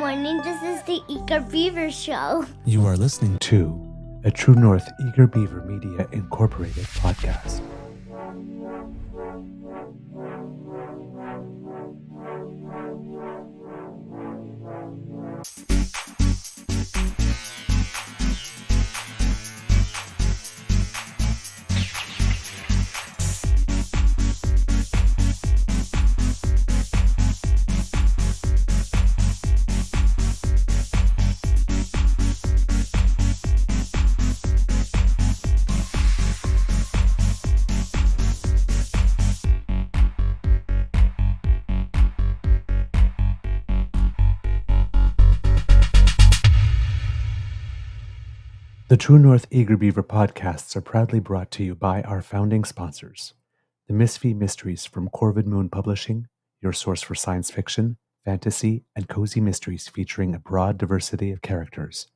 morning. This is the Eager Beaver Show. You are listening to a True North Eager Beaver Media Incorporated podcast. The True North Eager Beaver podcasts are proudly brought to you by our founding sponsors, the Misfit Mysteries from Corvid Moon Publishing, your source for science fiction, fantasy, and cozy mysteries featuring a broad diversity of characters,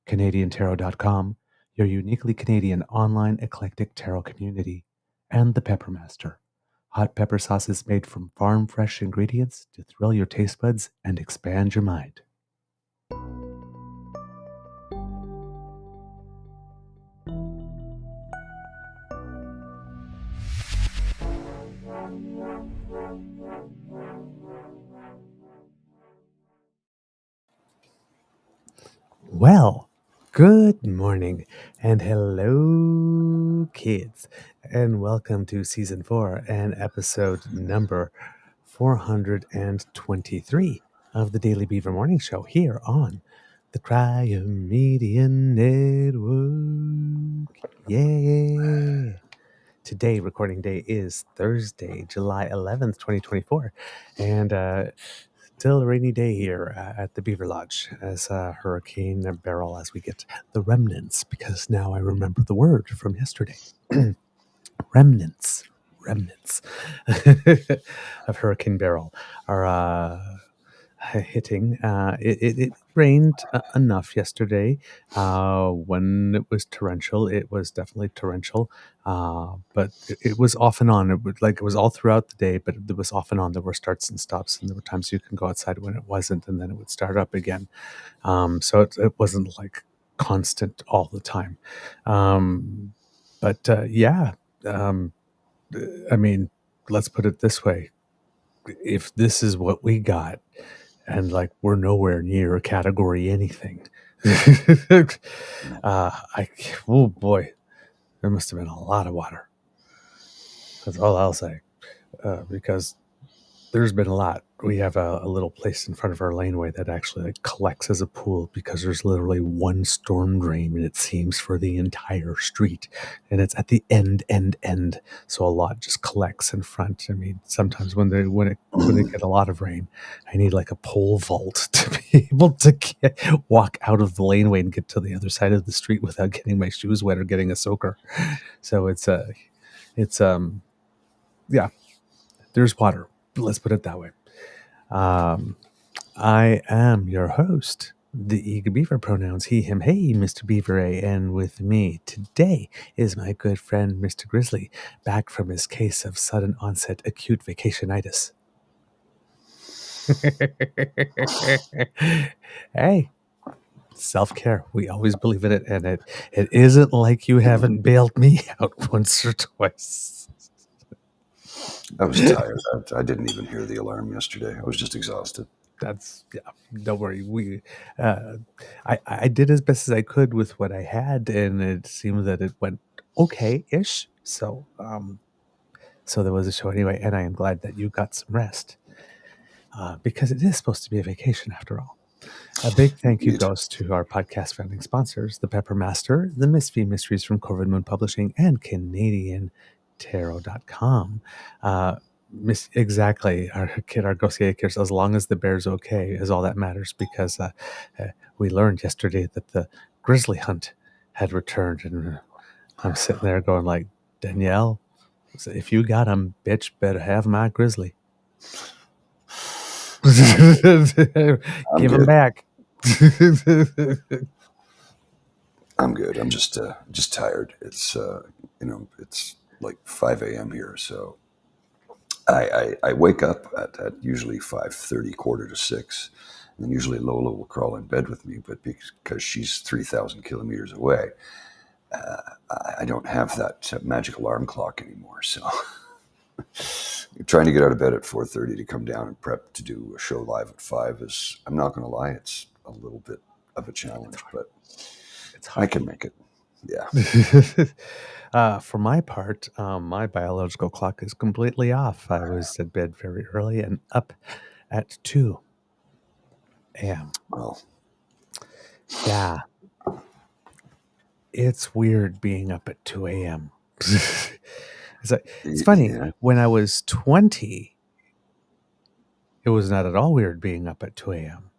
CanadianTarot.com, your uniquely Canadian online eclectic tarot community, and the Peppermaster, hot pepper sauces made from farm-fresh ingredients to thrill your taste buds and expand your mind. Well, good morning and hello, kids, and welcome to Season 4 and episode number 423 of the Daily Beaver Morning Show here on the Cryomedia Network. Yeah! Today, recording day is Thursday, July 11th, 2024, and still a rainy day here at the Beaver Lodge as Hurricane Barrel as we get the remnants, because now I remember the word from yesterday. remnants of Hurricane Barrel are hitting. It rained enough yesterday. When it was torrential, it was definitely torrential. But it was off and on. It was all throughout the day, but it was off and on. There were starts and stops, and there were times you can go outside when it wasn't, and then it would start up again. So it wasn't like constant all the time. I mean, let's put it this way. If this is what we got, and like we're nowhere near a category anything. Oh boy, there must have been a lot of water. That's all I'll say, because there's been a lot. We have a little place in front of our laneway that actually collects as a pool because there's literally one storm drain, and it seems for the entire street, and it's at the end. So a lot just collects in front. I mean, sometimes when they get a lot of rain, I need like a pole vault to be able to walk out of the laneway and get to the other side of the street without getting my shoes wet or getting a soaker. So yeah, there's water. Let's put it that way. I am your host, the Eager Beaver, pronouns he, him, hey, Mr. Beaver A, and with me today is my good friend, Mr. Grizzly, back from his case of sudden onset acute vacationitis. Hey, self-care. We always believe in it, and it isn't like you haven't bailed me out once or twice. I was tired. I didn't even hear the alarm yesterday. I was just exhausted. Don't worry. I did as best as I could with what I had, and it seemed that it went okay-ish. So there was a show anyway, and I am glad that you got some rest, because it is supposed to be a vacation after all. A big thank you goes to our podcast founding sponsors, the Peppermaster, the Misfit Mysteries from Corvid Moon Publishing, and CanadianTarot.com. Exactly, our Garcia cares. As long as the bear's okay is all that matters, because we learned yesterday that the Grizzly hunt had returned, and I'm sitting there going like, Danielle, if you got him, bitch, better have my Grizzly. Give him back. I'm good. I'm just tired. It's it's like 5 a.m. here, so I wake up at usually 5:30, 5:45, And usually Lola will crawl in bed with me, but because she's 3,000 kilometers away, I don't have that magic alarm clock anymore. So trying to get out of bed at 4:30 to come down and prep to do a show live at 5 is, I'm not going to lie, it's a little bit of a challenge, but I can make it. Yeah. For my part, my biological clock is completely off. I was at bed very early and up at 2 a.m. Well, Yeah. It's weird being up at 2 a.m. It's funny. yeah. When I was 20, it was not at all weird being up at 2 a.m.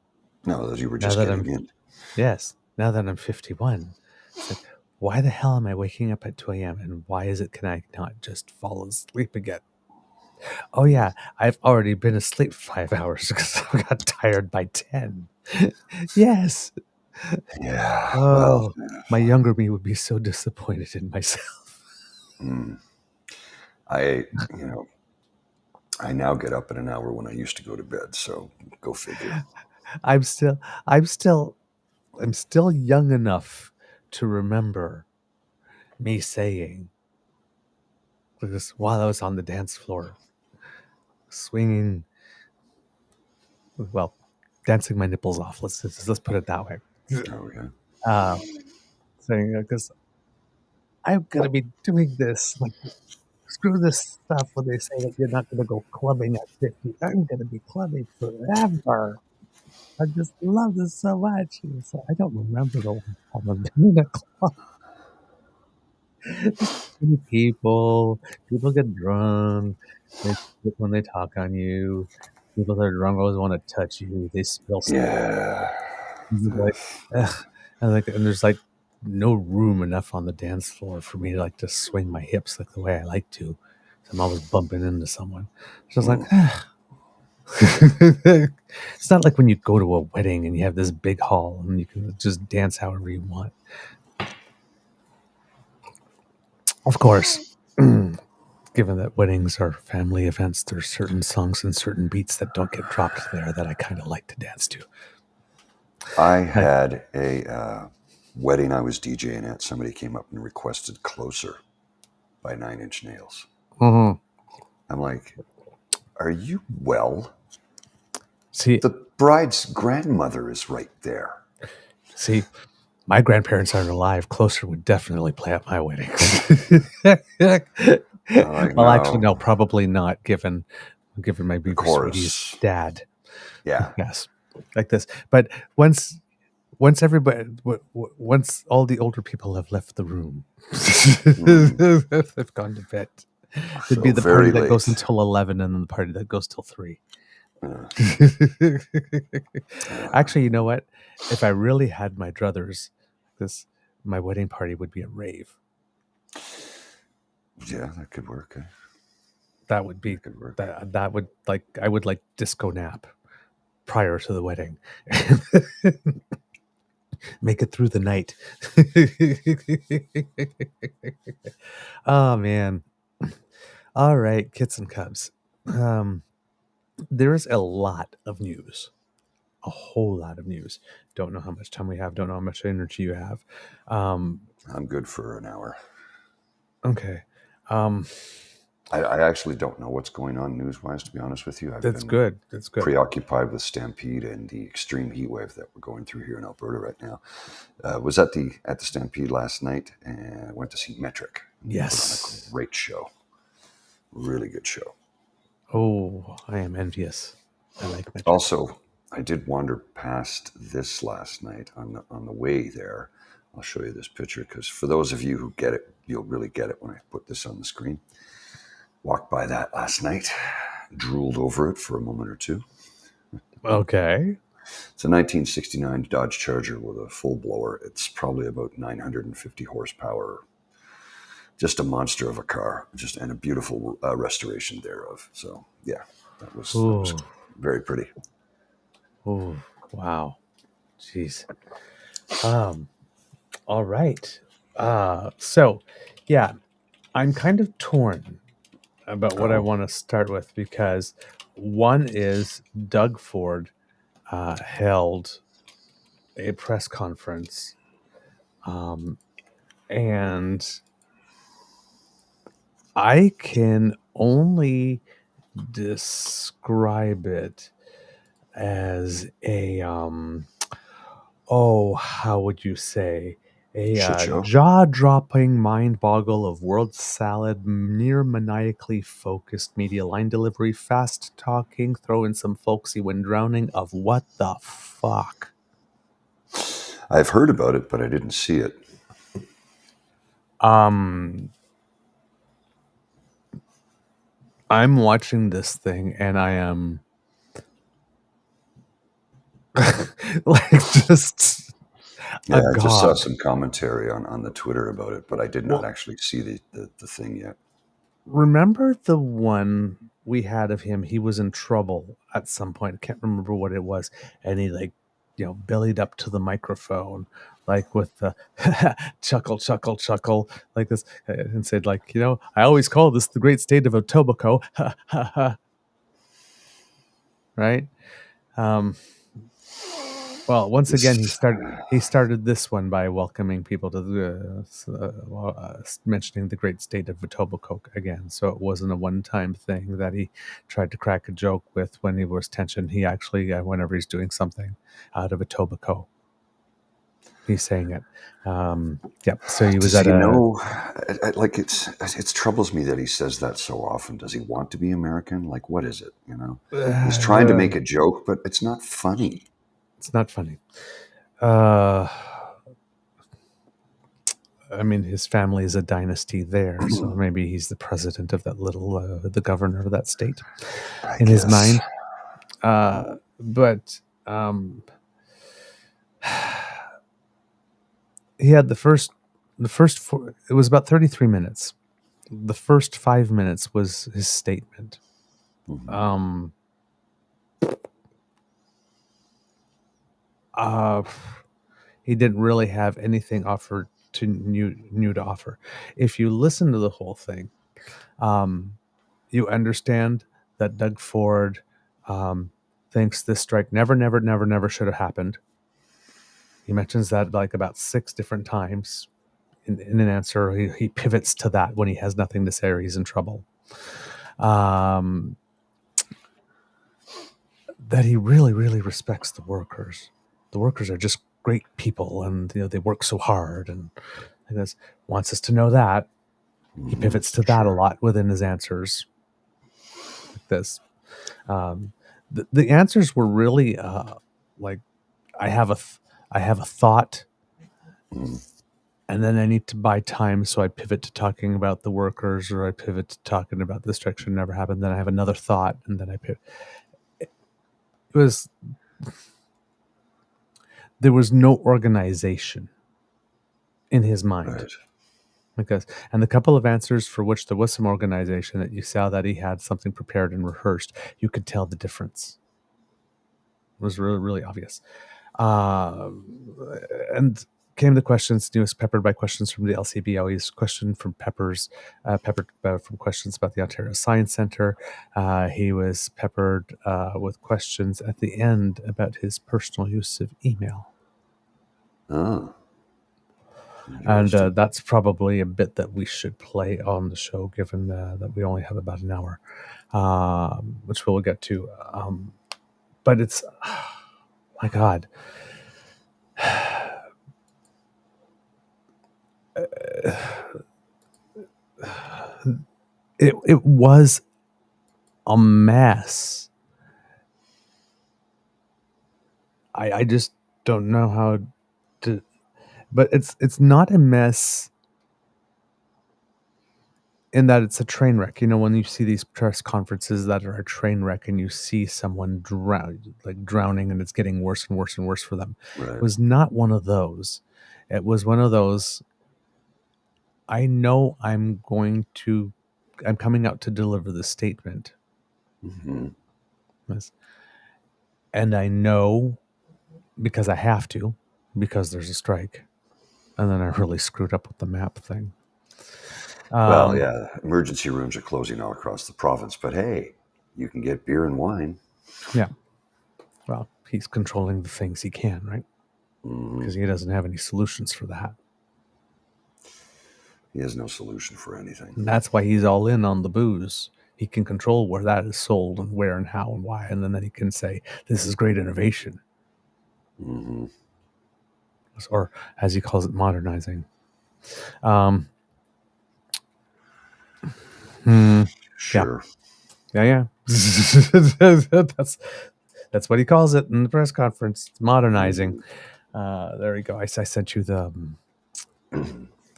No, you were Now just that getting in. Yes. Now that I'm 51, it's like, why the hell am I waking up at 2 a.m. and why is it can I not just fall asleep again? Oh yeah, I've already been asleep 5 hours because I got tired by 10. Yes. Yeah. Oh, Well, my younger me would be so disappointed in myself. I now get up in an hour when I used to go to bed. So go figure. I'm still young enough to remember me saying this while I was on the dance floor, swinging, well, dancing my nipples off. Let's put it that way. Oh, yeah. Saying because I'm gonna be doing this, like, screw this stuff when they say that you're not gonna go clubbing at 50. I'm gonna be clubbing forever. I just love this so much. And so I don't remember the last time I've been in a club. Many people get drunk. When they talk on you, people that are drunk always want to touch you. They spill stuff. Yeah. Like, and there's like no room enough on the dance floor for me to like to swing my hips like the way I like to. So I'm always bumping into someone. So I was like, it's not like when you go to a wedding and you have this big hall and you can just dance however you want. Of course, given that weddings are family events, there's certain songs and certain beats that don't get dropped there that I kind of like to dance to. I had a wedding I was DJing at. Somebody came up and requested Closer by 9 Inch Nails. Mm-hmm. I'm like, are you well? See, the bride's grandmother is right there. See, my grandparents aren't alive. Closer would definitely play at my wedding. Well, actually, no, probably not. Given my Beaver Sweetie's dad. Yeah. Yes, like this. But once everybody, once all the older people have left the room, they've gone to bed. It'd be the party that goes until 11, and then the party that goes till 3. Actually, you know what? If I really had my druthers, my wedding party would be a rave. Yeah, that could work. Eh? That would be that would like I would like disco nap prior to the wedding. Make it through the night. Oh man. All right, kits and cubs. There is a lot of news. A whole lot of news. Don't know how much time we have. Don't know how much energy you have. I'm good for an hour. Okay. I actually don't know what's going on news-wise, to be honest with you. That's good. Preoccupied with Stampede and the extreme heat wave that we're going through here in Alberta right now. Was at the Stampede last night and went to see Metric. Yes. On a great show. Really good show. Oh, I am envious. I like Metric. Also, I did wander past this last night on the way there. I'll show you this picture because for those of you who get it, you'll really get it when I put this on the screen. Walked by that last night, drooled over it for a moment or two. Okay. It's a 1969 Dodge Charger with a full blower. It's probably about 950 horsepower. Just a monster of a car, and a beautiful restoration thereof. So, yeah, that was very pretty. Oh, wow. Jeez. All right. So, yeah, I'm kind of torn about what I want to start with because one is Doug Ford held a press conference, and I can only describe it as a how would you say, a Shit show. jaw-dropping mind boggle of world salad, near maniacally focused media line delivery, fast talking, throw in some folksy when drowning of what the fuck. I've heard about it, but I didn't see it. I'm watching this thing and I am like just Yeah, I just saw agog. some commentary on the Twitter about it, but I did not actually see the thing yet. Remember the one we had of him? He was in trouble at some point. I can't remember what it was. And he bellied up to the microphone, like with the chuckle, chuckle, chuckle, like this, and said, like, I always call this the great state of Etobicoke. Right? Well, once again, he started this one by welcoming people to mentioning the great state of Etobicoke again. So it wasn't a one-time thing that he tried to crack a joke with when he was tension. He actually, whenever he's doing something out of Etobicoke, he's saying it. So he was Does at he a. know? Like it troubles me that he says that so often. Does he want to be American? Like, what is it? He's trying to make a joke, but it's not funny. It's not funny. I mean, his family is a dynasty there, so maybe he's the president of that little, the governor of that state, in his mind. But he had the first four, it was about 33 minutes. The first 5 minutes was his statement. He didn't really have anything offered new to offer. If you listen to the whole thing, you understand that Doug Ford thinks this strike never should have happened. He mentions that like about 6 different times in an answer. He pivots to that when he has nothing to say or he's in trouble. That he really, really respects the workers. The workers are just great people, and they work so hard, and wants us to know that. He pivots to that a lot within his answers. Like this, the answers were really like, I have a thought, and then I need to buy time, so I pivot to talking about the workers, or I pivot to talking about this direction never happened. Then I have another thought, and then I pivot. There was no organization in his mind. Right. And the couple of answers for which there was some organization, that you saw that he had something prepared and rehearsed, you could tell the difference. It was really, really obvious. And came the questions. He was peppered by questions from the LCBO. He's questioned from peppered from questions about the Ontario Science Centre. He was peppered with questions at the end about his personal use of email. Oh. And that's probably a bit that we should play on the show, given that we only have about an hour, which we'll get to. But it's, my God. It was a mess. I just don't know how to, but it's not a mess in that it's a train wreck. When you see these press conferences that are a train wreck and you see someone drowning and it's getting worse and worse and worse for them. Right. It was not one of those. It was one of those, I know I'm coming out to deliver the statement. Mm-hmm. Yes. And I know, because I have to, because there's a strike. And then I really screwed up with the map thing. Well, yeah, emergency rooms are closing all across the province, but hey, you can get beer and wine. Yeah. Well, he's controlling the things he can, right? Because he doesn't have any solutions for that. He has no solution for anything. And that's why he's all in on the booze. He can control where that is sold and where and how and why. And then he can say, this is great innovation. Or as he calls it, modernizing. Sure. Yeah. That's what he calls it in the press conference. It's modernizing. There we go. I sent you the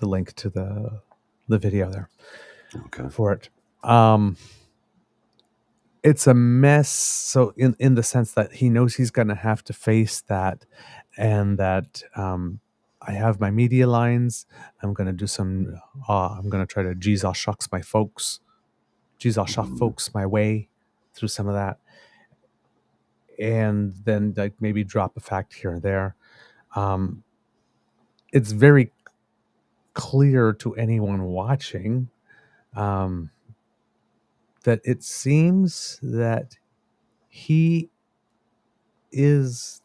link to the video there for it. It's a mess. So in the sense that he knows he's going to have to face that, and that I have my media lines. I'm going to do some. I'm going to try to Jesus shucks my folks. Jesus shuck folks my way through some of that, and then like maybe drop a fact here and there. It's very clear to anyone watching that it seems that he is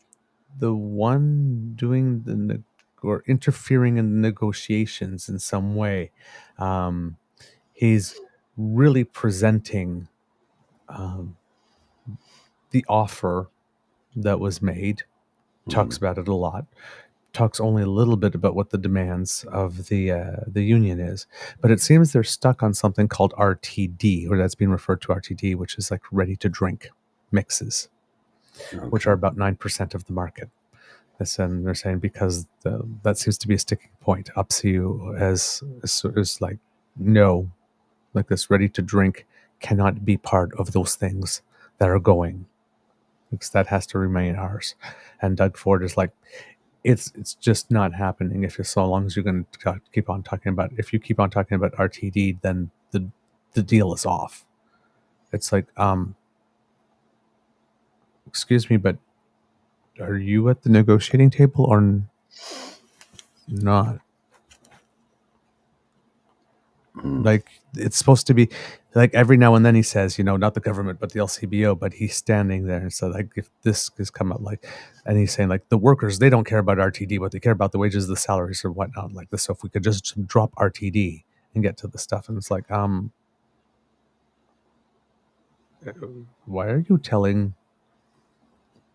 the one doing or interfering in the negotiations in some way. He's really presenting the offer that was made, talks about it a lot, talks only a little bit about what the demands of the union is, but it seems they're stuck on something called RTD, or that's being referred to RTD, which is like ready to drink mixes, which are about 9% of the market. And they're saying because that seems to be a sticking point. UPSU is like, no, like this ready to drink cannot be part of those things that are going, because that has to remain ours. And Doug Ford is like, it's just not happening. So long as you're going to keep on talking about, if you keep on talking about RTD, then the deal is off. It's like, excuse me, but are you at the negotiating table or not? Like, it's supposed to be like every now and then he says, not the government, but the LCBO, but he's standing there. And so like, if this has come up, like, and he's saying like the workers, they don't care about RTD, but they care about the wages, the salaries or whatnot like this. So if we could just drop RTD and get to the stuff. And it's like, why are you telling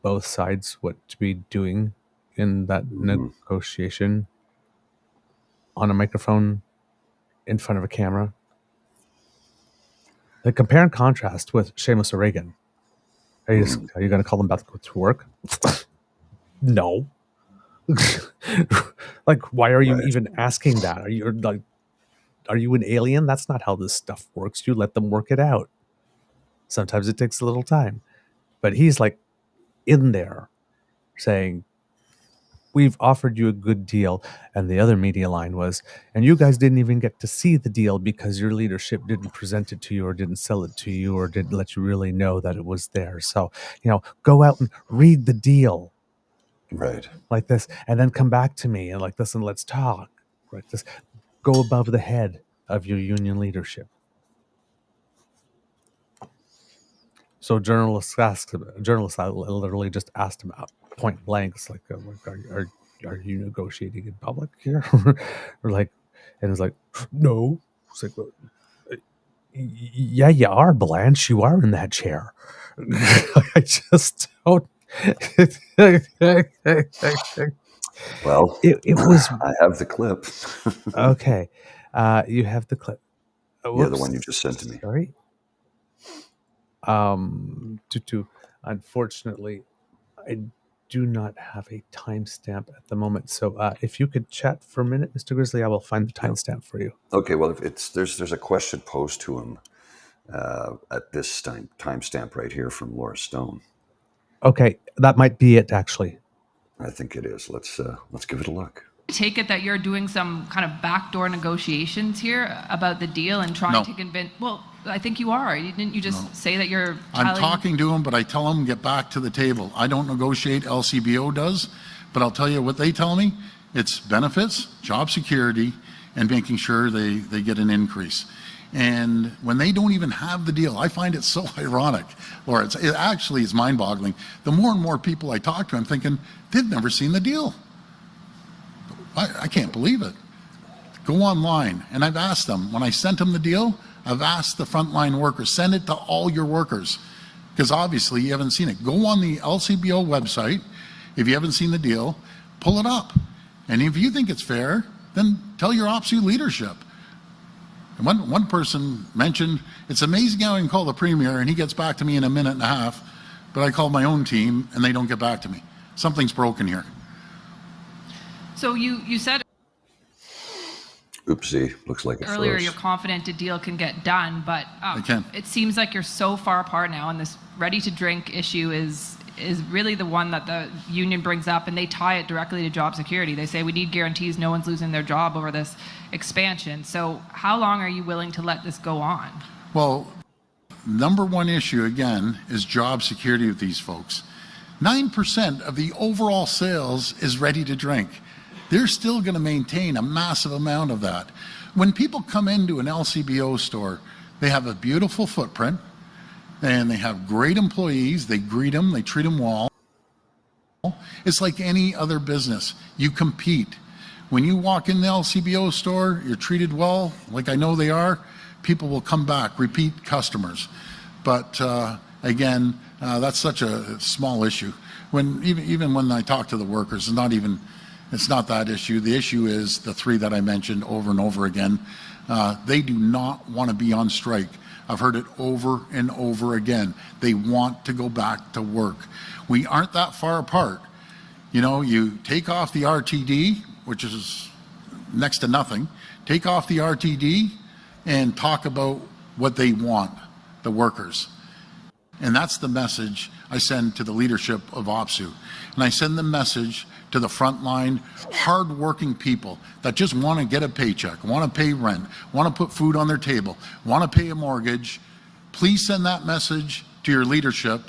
both sides what to be doing in that negotiation on a microphone in front of a camera? Like, compare and contrast with Seamus O'Regan. Are you going to call them back to work? No. Like, why are you even asking that? Are you an alien? That's not how this stuff works. You let them work it out. Sometimes it takes a little time. But he's like in there saying, we've offered you a good deal. And the other media line was, and you guys didn't even get to see the deal because your leadership didn't present it to you or didn't sell it to you or didn't let you really know that it was there. So, go out and read the deal. Right. Like this, and then come back to me and like this, and let's talk. Right. Just go above the head of your union leadership. So journalists literally just asked him out point blank. It's like, are you negotiating in public here? Or like, and it's like, no. It's like, yeah, you are, Blanche. You are in that chair. I just don't. Well, it was. I have the clip. Okay, you have the clip. Yeah, the one you just sent to me. Sorry. Unfortunately, I do not have a timestamp at the moment. So if you could chat for a minute, Mr. Grizzly, I will find the timestamp for you. Okay, well, if there's a question posed to him at this timestamp right here from Laura Stone. Okay, that might be it, actually. I think it is. Let's give it a look. Take it that you're doing some kind of backdoor negotiations here about the deal and trying to convince. Well, I think you are. Didn't you just say that you're? I'm talking to them, but I tell them get back to the table. I don't negotiate. LCBO does, but I'll tell you what they tell me. It's benefits, job security, and making sure they get an increase. And when they don't even have the deal, I find it so ironic, or it actually is mind-boggling. The more and more people I talk to, I'm thinking, they've never seen the deal. I can't believe it. Go online, and I've asked them, when I sent them the deal, I've asked the frontline workers, send it to all your workers, because obviously you haven't seen it. Go on the LCBO website, if you haven't seen the deal, pull it up. And if you think it's fair, then tell your OPSU leadership. And one person mentioned, it's amazing how I can call the Premier and he gets back to me in a minute and a half, but I call my own team and they don't get back to me. Something's broken here. So you said Oopsie, looks like it earlier froze. you're confident a deal can get done, but it seems like you're so far apart now, and this ready-to-drink issue is really the one that the union brings up, and they tie it directly to job security. They say we need guarantees no one's losing their job over this expansion. So how long are you willing to let this go on? Well, number one issue, again, is job security with these folks. 9% of the overall sales is ready to drink. They're still going to maintain a massive amount of that. When people come into an LCBO store, they have a beautiful footprint, and they have great employees. They greet them, they treat them well. It's like any other business. You compete. When you walk in the LCBO store, you're treated well, like I know they are, people will come back, repeat customers. But again, that's such a small issue. Even when I talk to the workers, it's not that issue. The issue is the three that I mentioned over and over again. They do not want to be on strike. I've heard it over and over again. They want to go back to work. We aren't that far apart. You know, you take off the RTD, which is next to nothing, take off the RTD and talk about what they want, the workers. And that's the message I send to the leadership of OPSU. And I send the message to the frontline, hard-working people that just want to get a paycheck, want to pay rent, want to put food on their table, want to pay a mortgage. Please send that message to your leadership.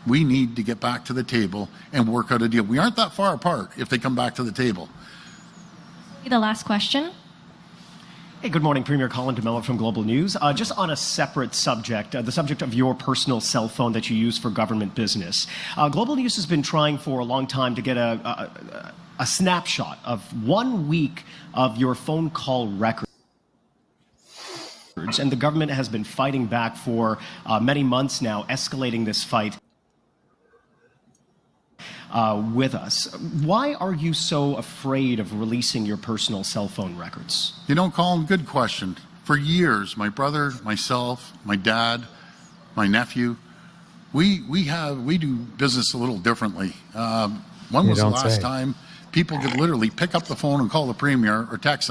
We need to get back to the table and work out a deal. We aren't that far apart if they come back to the table. The last question. Hey, good morning, Premier Colin DeMello from Global News. Just on a separate subject, the subject of your personal cell phone that you use for government business. Global News has been trying for a long time to get a snapshot of 1 week of your phone call records. And the government has been fighting back for many months now, escalating this fight with us. Why are you so afraid of releasing your personal cell phone records? You know, Colin, good question. For years, my brother, myself, my dad, my nephew, we do business a little differently. When was the last time people could literally pick up the phone and call the Premier or text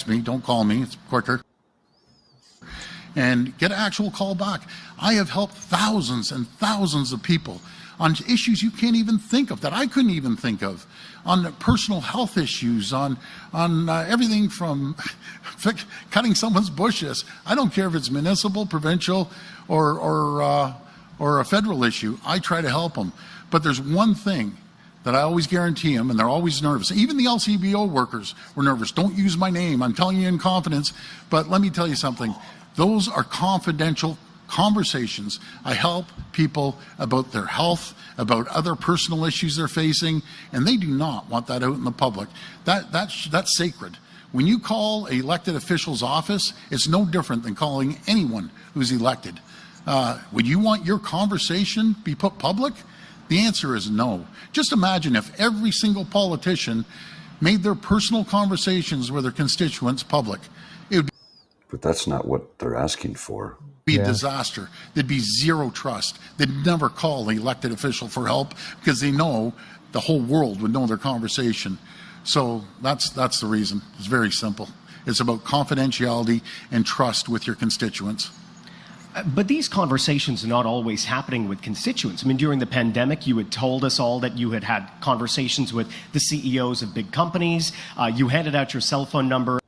me, don't call me, it's quicker, and get an actual call back. I have helped thousands and thousands of people on issues you can't even think of, that I couldn't even think of, on personal health issues, on everything from cutting someone's bushes. I don't care if it's municipal, provincial, or a federal issue. I try to help them. But there's one thing that I always guarantee them, and they're always nervous. Even the LCBO workers were nervous. Don't use my name. I'm telling you in confidence. But let me tell you something. Those are confidential conversations. I help people about their health, about other personal issues they're facing, and they do not want that out in the public. That's sacred. When you call an elected official's office, it's no different than calling anyone who's elected. Would you want your conversation be put public? The answer is no. Just imagine if every single politician made their personal conversations with their constituents public. It would be But that's not what they're asking for. a disaster. There'd be zero trust. They'd never call an elected official for help because they know the whole world would know their conversation. So that's the reason. It's very simple. It's about confidentiality and trust with your constituents. But these conversations are not always happening with constituents. I mean, during the pandemic, you had told us all that you had had conversations with the CEOs of big companies. You handed out your cell phone number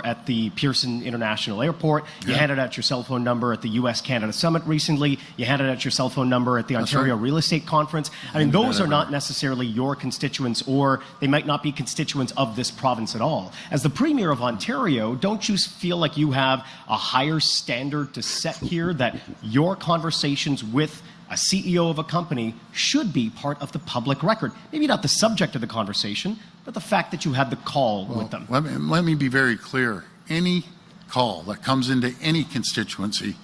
at the Pearson International Airport. You handed out your cell phone number at the US-Canada Summit recently. You handed out your cell phone number at the Ontario Real Estate Conference. I mean, those are not necessarily your constituents, or they might not be constituents of this province at all. As the Premier of Ontario, don't you feel like you have a higher standard to set here, that your conversations with a CEO of a company should be part of the public record? Maybe not the subject of the conversation, but the fact that you had the call with them. Let me be very clear. Any call that comes into any constituency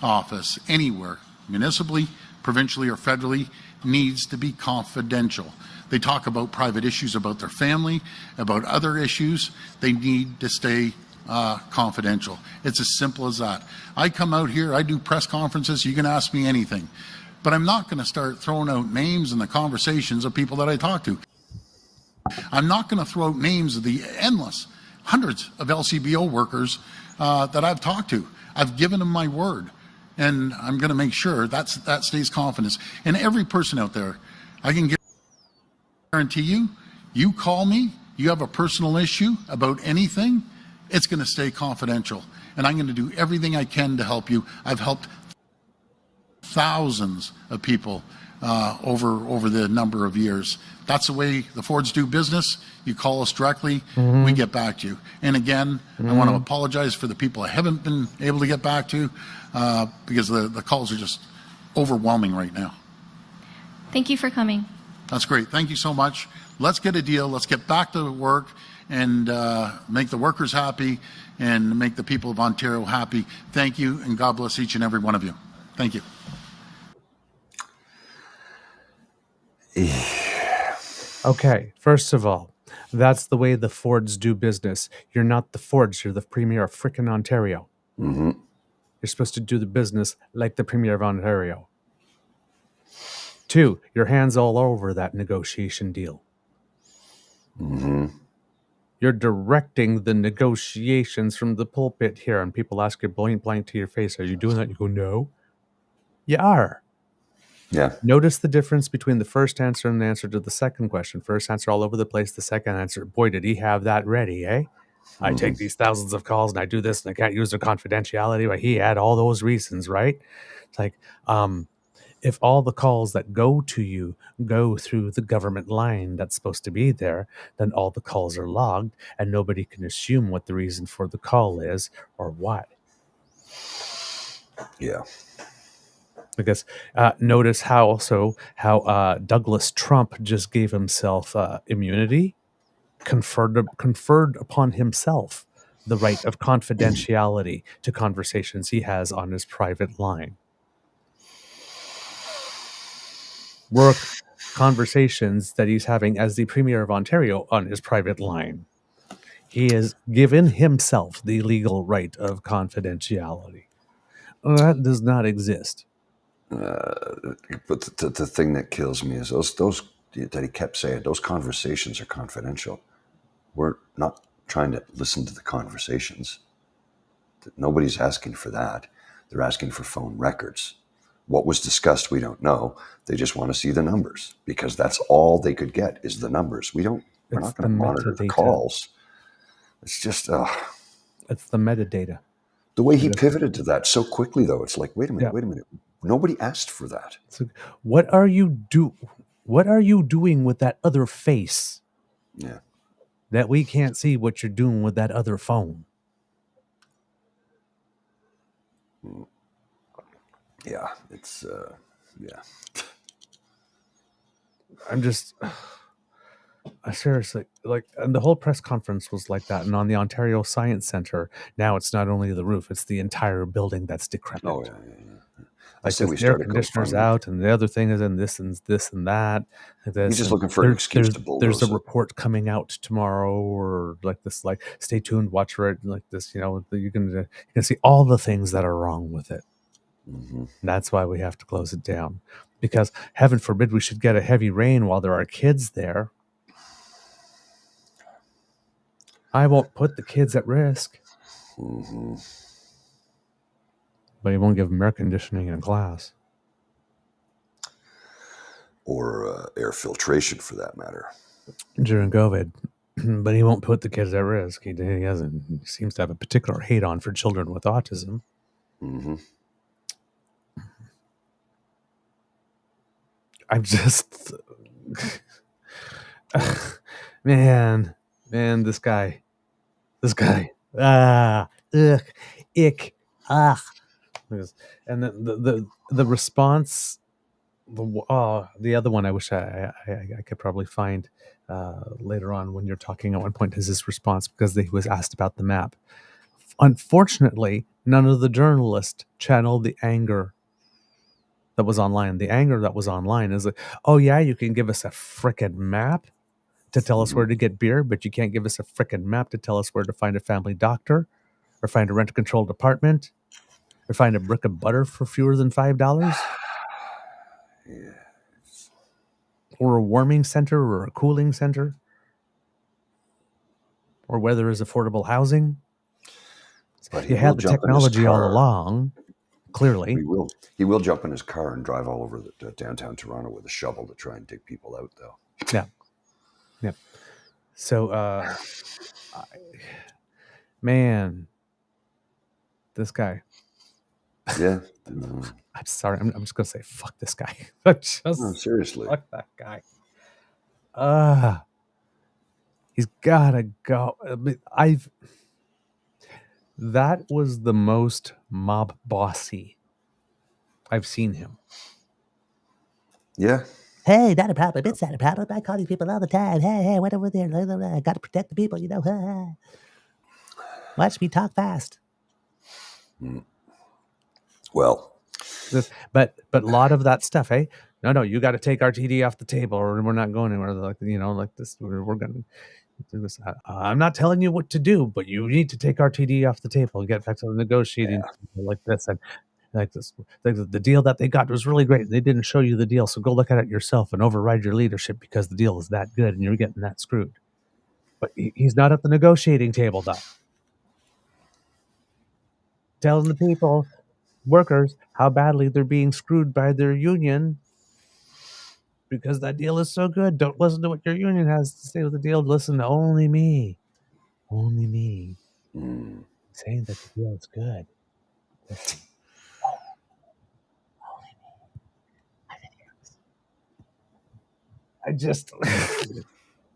office, anywhere, municipally, provincially, or federally, needs to be confidential. They talk about private issues about their family, about other issues. They need to stay confidential. It's as simple as that. I come out here, I do press conferences, you can ask me anything. But I'm not going to start throwing out names in the conversations of people that I talk to. I'm not going to throw out names of the endless hundreds of LCBO workers that I've talked to. I've given them my word, and I'm going to make sure that stays confidence. And every person out there, I can guarantee you, you call me, you have a personal issue about anything, it's going to stay confidential. And I'm going to do everything I can to help you. I've helped thousands of people over the number of years. That's the way the Fords do business. You call us directly, we get back to you. And again, I want to apologize for the people I haven't been able to get back to because the calls are just overwhelming right now. Thank you for coming. That's great. Thank you so much. Let's get a deal. Let's get back to work and make the workers happy and make the people of Ontario happy. Thank you, and God bless each and every one of you. Thank you. Okay, first of all, that's the way the Fords do business. You're not the Fords, you're the Premier of frickin' Ontario. You're supposed to do the business like the Premier of Ontario. 2, your hands all over that negotiation deal. You're directing the negotiations from the pulpit here, and people ask you blank to your face, are you doing that? You go, no. You are. Yeah. Notice the difference between the first answer and the answer to the second question. First answer all over the place. The second answer, boy, did he have that ready, eh? I take these thousands of calls and I do this and I can't use their confidentiality. But he had all those reasons, right? It's like, if all the calls that go to you go through the government line that's supposed to be there, then all the calls are logged and nobody can assume what the reason for the call is or what. Yeah. Because notice how Douglas Trump just gave himself immunity, conferred upon himself the right of confidentiality to conversations he has on his private line. Work conversations that he's having as the Premier of Ontario on his private line. He has given himself the legal right of confidentiality. That does not exist. But the thing that kills me is those that he kept saying, those conversations are confidential. We're not trying to listen to the conversations. Nobody's asking for that. They're asking for phone records. What was discussed, we don't know. They just want to see the numbers because that's all they could get is the numbers. We're not going to monitor the calls. It's just it's the metadata. The way he pivoted to that so quickly, though, it's like, wait a minute. Nobody asked for that. So what are you doing with that other face? Yeah. That we can't see what you're doing with that other phone. Yeah, it's yeah. I'm just I seriously, like, and the whole press conference was like that. And on the Ontario Science Centre, now it's not only the roof, it's the entire building that's decrepit. Oh, yeah. Like, I say we started air conditioners out, and the other thing is in this and that. He's just looking for an excuse to bulldoze. There's a report coming out tomorrow, or like this. Like, stay tuned, watch for it. Like this, you can see all the things that are wrong with it. Mm-hmm. That's why we have to close it down, because heaven forbid we should get a heavy rain while there are kids there. I won't put the kids at risk. Mm-hmm. But he won't give them air conditioning in class. Or air filtration, for that matter. During COVID. but he won't put the kids at risk. He doesn't. He seems to have a particular hate on for children with autism. Mm-hmm. I'm just, man, this guy, ugh, ick, ah, and the response, the other one I wish I could probably find later on when you're talking at one point is his response because he was asked about the map. Unfortunately, none of the journalists channeled the anger that was online. The anger that was online is like, oh yeah, you can give us a frickin' map to tell us where to get beer, but you can't give us a frickin' map to tell us where to find a family doctor or find a rent-controlled apartment or find a brick of butter for fewer than $5. Yeah. Or a warming center or a cooling center, or where there is affordable housing. But you had the technology all along, clearly. He will jump in his car and drive all over the downtown Toronto with a shovel to try and dig people out, though. Yeah. So, man, this guy. Yeah. I'm sorry. I'm just going to say, fuck this guy. No, seriously. Fuck that guy. He's got to go. That was the most mob bossy I've seen him. Yeah. Hey, not a problem. It's not a problem. I call these people all the time. Hey, what over there? I got to protect the people, Watch me talk fast. Well, but a lot of that stuff, hey, no, you got to take RTD off the table, or we're not going anywhere. Like this, we're going to do this. I'm not telling you what to do, but you need to take RTD off the table and get back to the negotiating like this and. Like this, the deal that they got was really great. They didn't show you the deal, so go look at it yourself and override your leadership because the deal is that good and you're getting that screwed. But he's not at the negotiating table, though. Telling the people, workers, how badly they're being screwed by their union because that deal is so good. Don't listen to what your union has to say with the deal. Listen to only me. Only me. Saying that the deal is good. I just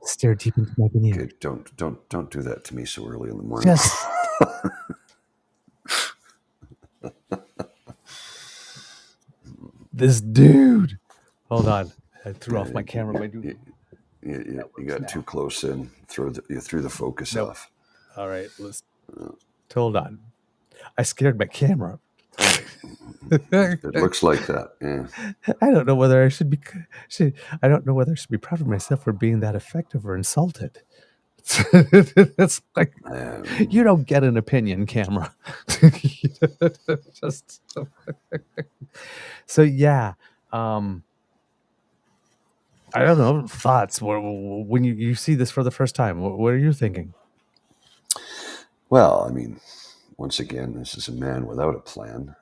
stared deep into my veneer. Okay, don't do that to me so early in the morning. Just this dude. Hold on, I threw off my camera. My dude. You got too close and you threw the focus off. All right, let's hold on. I scared my camera. It looks like that. Yeah. I don't know whether I should be. I don't know whether I should be proud of myself for being that effective or insulted. It's like you don't get an opinion, camera. Just so yeah. I don't know, thoughts when you see this for the first time. What are you thinking? Well, I mean, once again, this is a man without a plan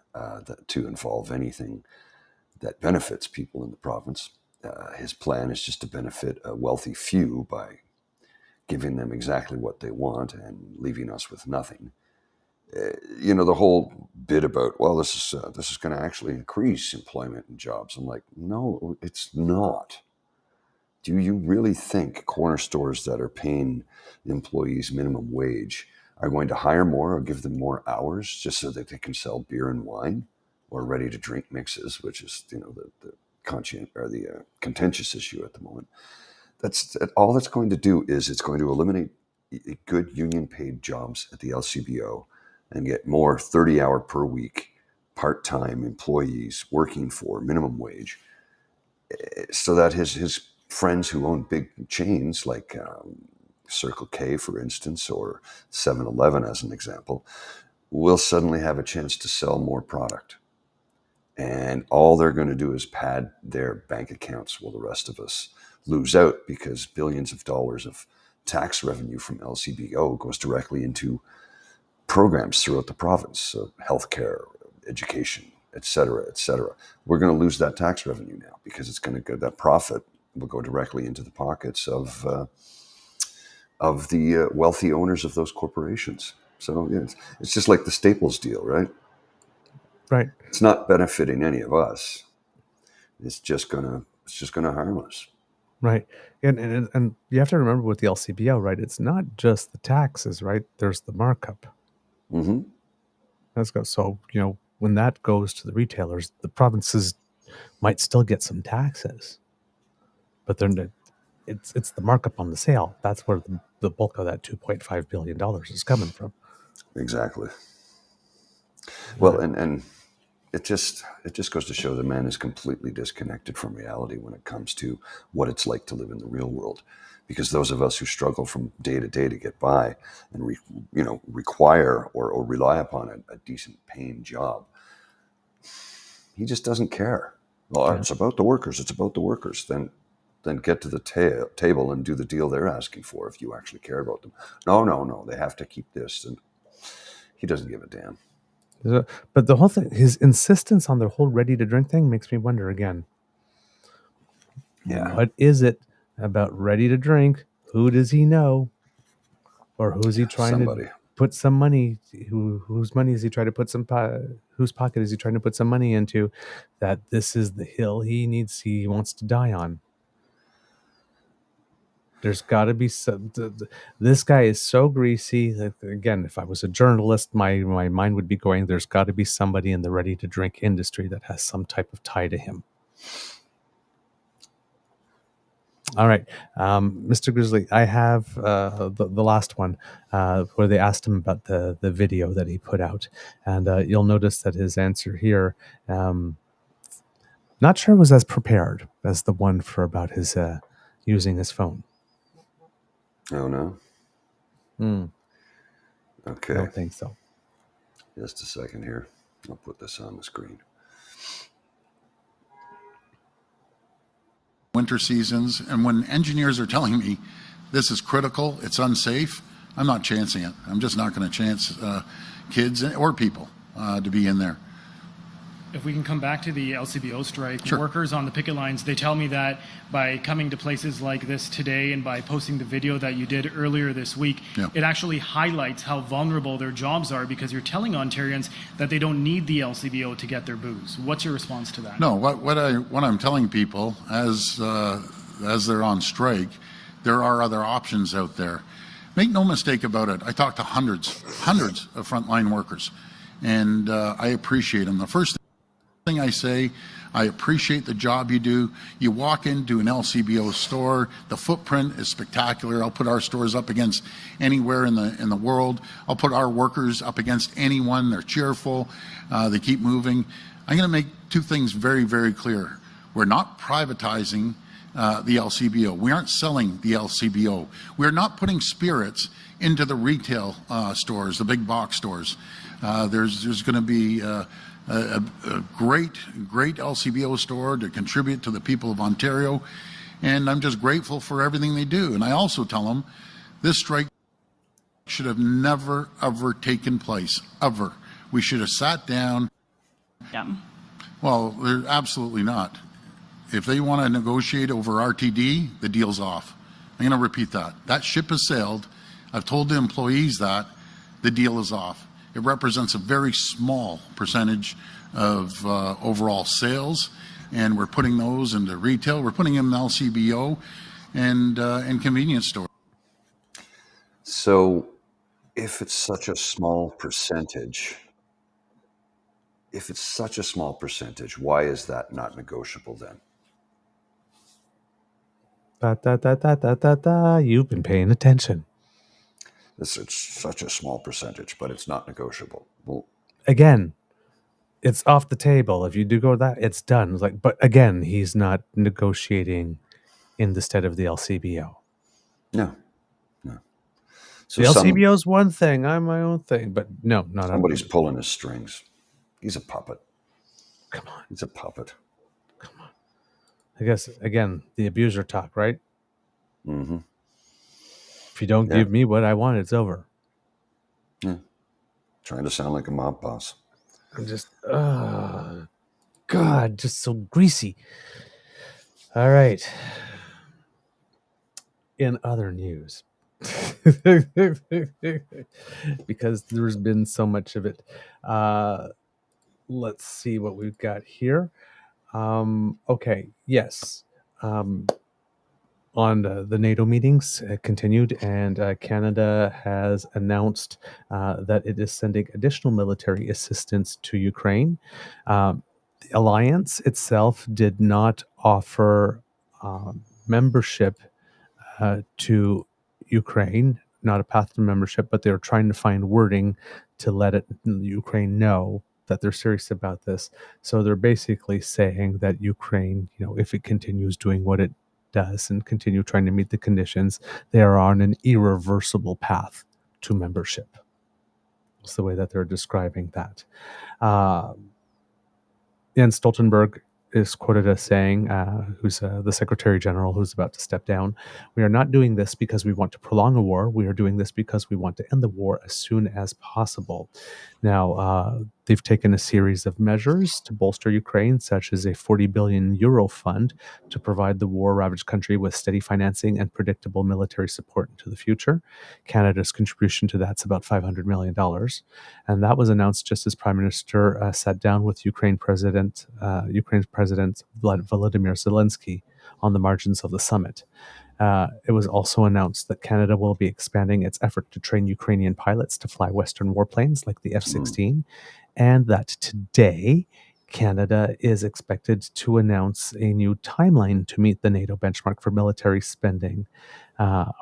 to involve anything that benefits people in the province. His plan is just to benefit a wealthy few by giving them exactly what they want and leaving us with nothing. The whole bit about, well, this is going to actually increase employment and jobs. I'm like, no, it's not. Do you really think corner stores that are paying employees minimum wage are going to hire more or give them more hours just so that they can sell beer and wine or ready to drink mixes, which is, the contentious issue at the moment. That's all that's going to do is it's going to eliminate good union paid jobs at the LCBO and get more 30-hour per week part-time employees working for minimum wage so that his friends who own big chains like Circle K, for instance, or 7-Eleven as an example, will suddenly have a chance to sell more product. And all they're going to do is pad their bank accounts while the rest of us lose out because billions of dollars of tax revenue from LCBO goes directly into programs throughout the province, so healthcare, education, et cetera, et cetera. We're going to lose that tax revenue now because it's going to go, that profit will go directly into the pockets of of the wealthy owners of those corporations. So yeah, it's just like the Staples deal, right? Right. It's not benefiting any of us. It's just gonna harm us. Right. And you have to remember with the LCBO, right? It's not just the taxes, right? There's the markup. Mm-hmm. So, when that goes to the retailers, the provinces might still get some taxes, but then it's the markup on the sale. That's where the bulk of that $2.5 billion is coming from. Exactly. Well, and it just goes to show that man is completely disconnected from reality when it comes to what it's like to live in the real world. Because those of us who struggle from day to day to get by and require or rely upon a decent paying job, he just doesn't care. Well, It's about the workers. It's about the workers. Then get to the table and do the deal they're asking for if you actually care about them. No. They have to keep this. And he doesn't give a damn. But the whole thing, his insistence on the whole ready-to-drink thing makes me wonder again. Yeah. What is it about ready to drink? Who does he know? Or who's he trying to put some money? Whose money is he trying to put whose pocket is he trying to put some money into? That this is the hill he wants to die on. There's got to be some. This guy is so greasy that, again, if I was a journalist, my mind would be going, there's got to be somebody in the ready-to-drink industry that has some type of tie to him. All right, Mr. Grizzly, I have the last one where they asked him about the video that he put out. And you'll notice that his answer here, not sure was as prepared as the one for about his using his phone. Oh, no? Okay. I don't think so. Just a second here. I'll put this on the screen. Winter seasons, and when engineers are telling me this is critical, it's unsafe, I'm not chancing it. I'm just not going to chance kids or people to be in there. If we can come back to the LCBO strike, Sure. Workers on the picket lines, they tell me that by coming to places like this today and by posting the video that you did earlier this week, it actually highlights how vulnerable their jobs are because you're telling Ontarians that they don't need the LCBO to get their booze. What's your response to that? No, what I'm telling people as they're on strike, there are other options out there. Make no mistake about it. I talk to hundreds of frontline workers, and I appreciate them. The first thing I say, I appreciate the job you do. You walk into an LCBO store, the footprint is spectacular. I'll put our stores up against anywhere in the world. I'll put our workers up against anyone. They're cheerful. They keep moving. I'm going to make two things very, very clear. We're not privatizing the LCBO. We aren't selling the LCBO. We're not putting spirits into the retail stores, the big box stores. There's going to be a great LCBO store to contribute to the people of Ontario, and I'm just grateful for everything they do. And I also tell them this strike should have never, ever taken place, ever. We should have sat down. Yeah. Well, they're absolutely not. If they want to negotiate over RTD, the deal's off. I'm going to repeat that. That ship has sailed. I've told the employees that the deal is off. It represents a very small percentage of overall sales, and we're putting those into retail. We're putting them in LCBO and convenience stores. So if it's such a small percentage, why is that not negotiable then? You've been paying attention. It's such a small percentage, but it's not negotiable. Well, Again, it's off the table. If you do go that, it's done. It's like, but again, he's not negotiating in the stead of the LCBO. No. So the LCBO is one thing. I'm my own thing, but no, not somebody's pulling his strings. He's a puppet. Come on. He's a puppet. Come on. I guess, again, the abuser talk, right? Mm-hmm. If you don't give me what I want, it's over. Yeah. Trying to sound like a mob boss. I'm just, God, just so greasy. All right. In other news, Because there's been so much of it. Let's see what we've got here. Okay, yes. On the NATO meetings continued, and Canada has announced that it is sending additional military assistance to Ukraine. The alliance itself did not offer membership to Ukraine, not a path to membership, but they're trying to find wording to let Ukraine know that they're serious about this. So they're basically saying that Ukraine, if it continues doing what it does and continue trying to meet the conditions, they are on an irreversible path to membership. That's the way that they're describing that. Jens Stoltenberg is quoted as saying, who's the Secretary General who's about to step down, "We are not doing this because we want to prolong a war. We are doing this because we want to end the war as soon as possible." Now, they've taken a series of measures to bolster Ukraine, such as a 40 billion euro fund to provide the war-ravaged country with steady financing and predictable military support into the future. Canada's contribution to that's about $500 million. And that was announced just as Prime Minister sat down with Ukraine's President Volodymyr Zelensky on the margins of the summit. It was also announced that Canada will be expanding its effort to train Ukrainian pilots to fly Western warplanes like the F-16, and that today Canada is expected to announce a new timeline to meet the NATO benchmark for military spending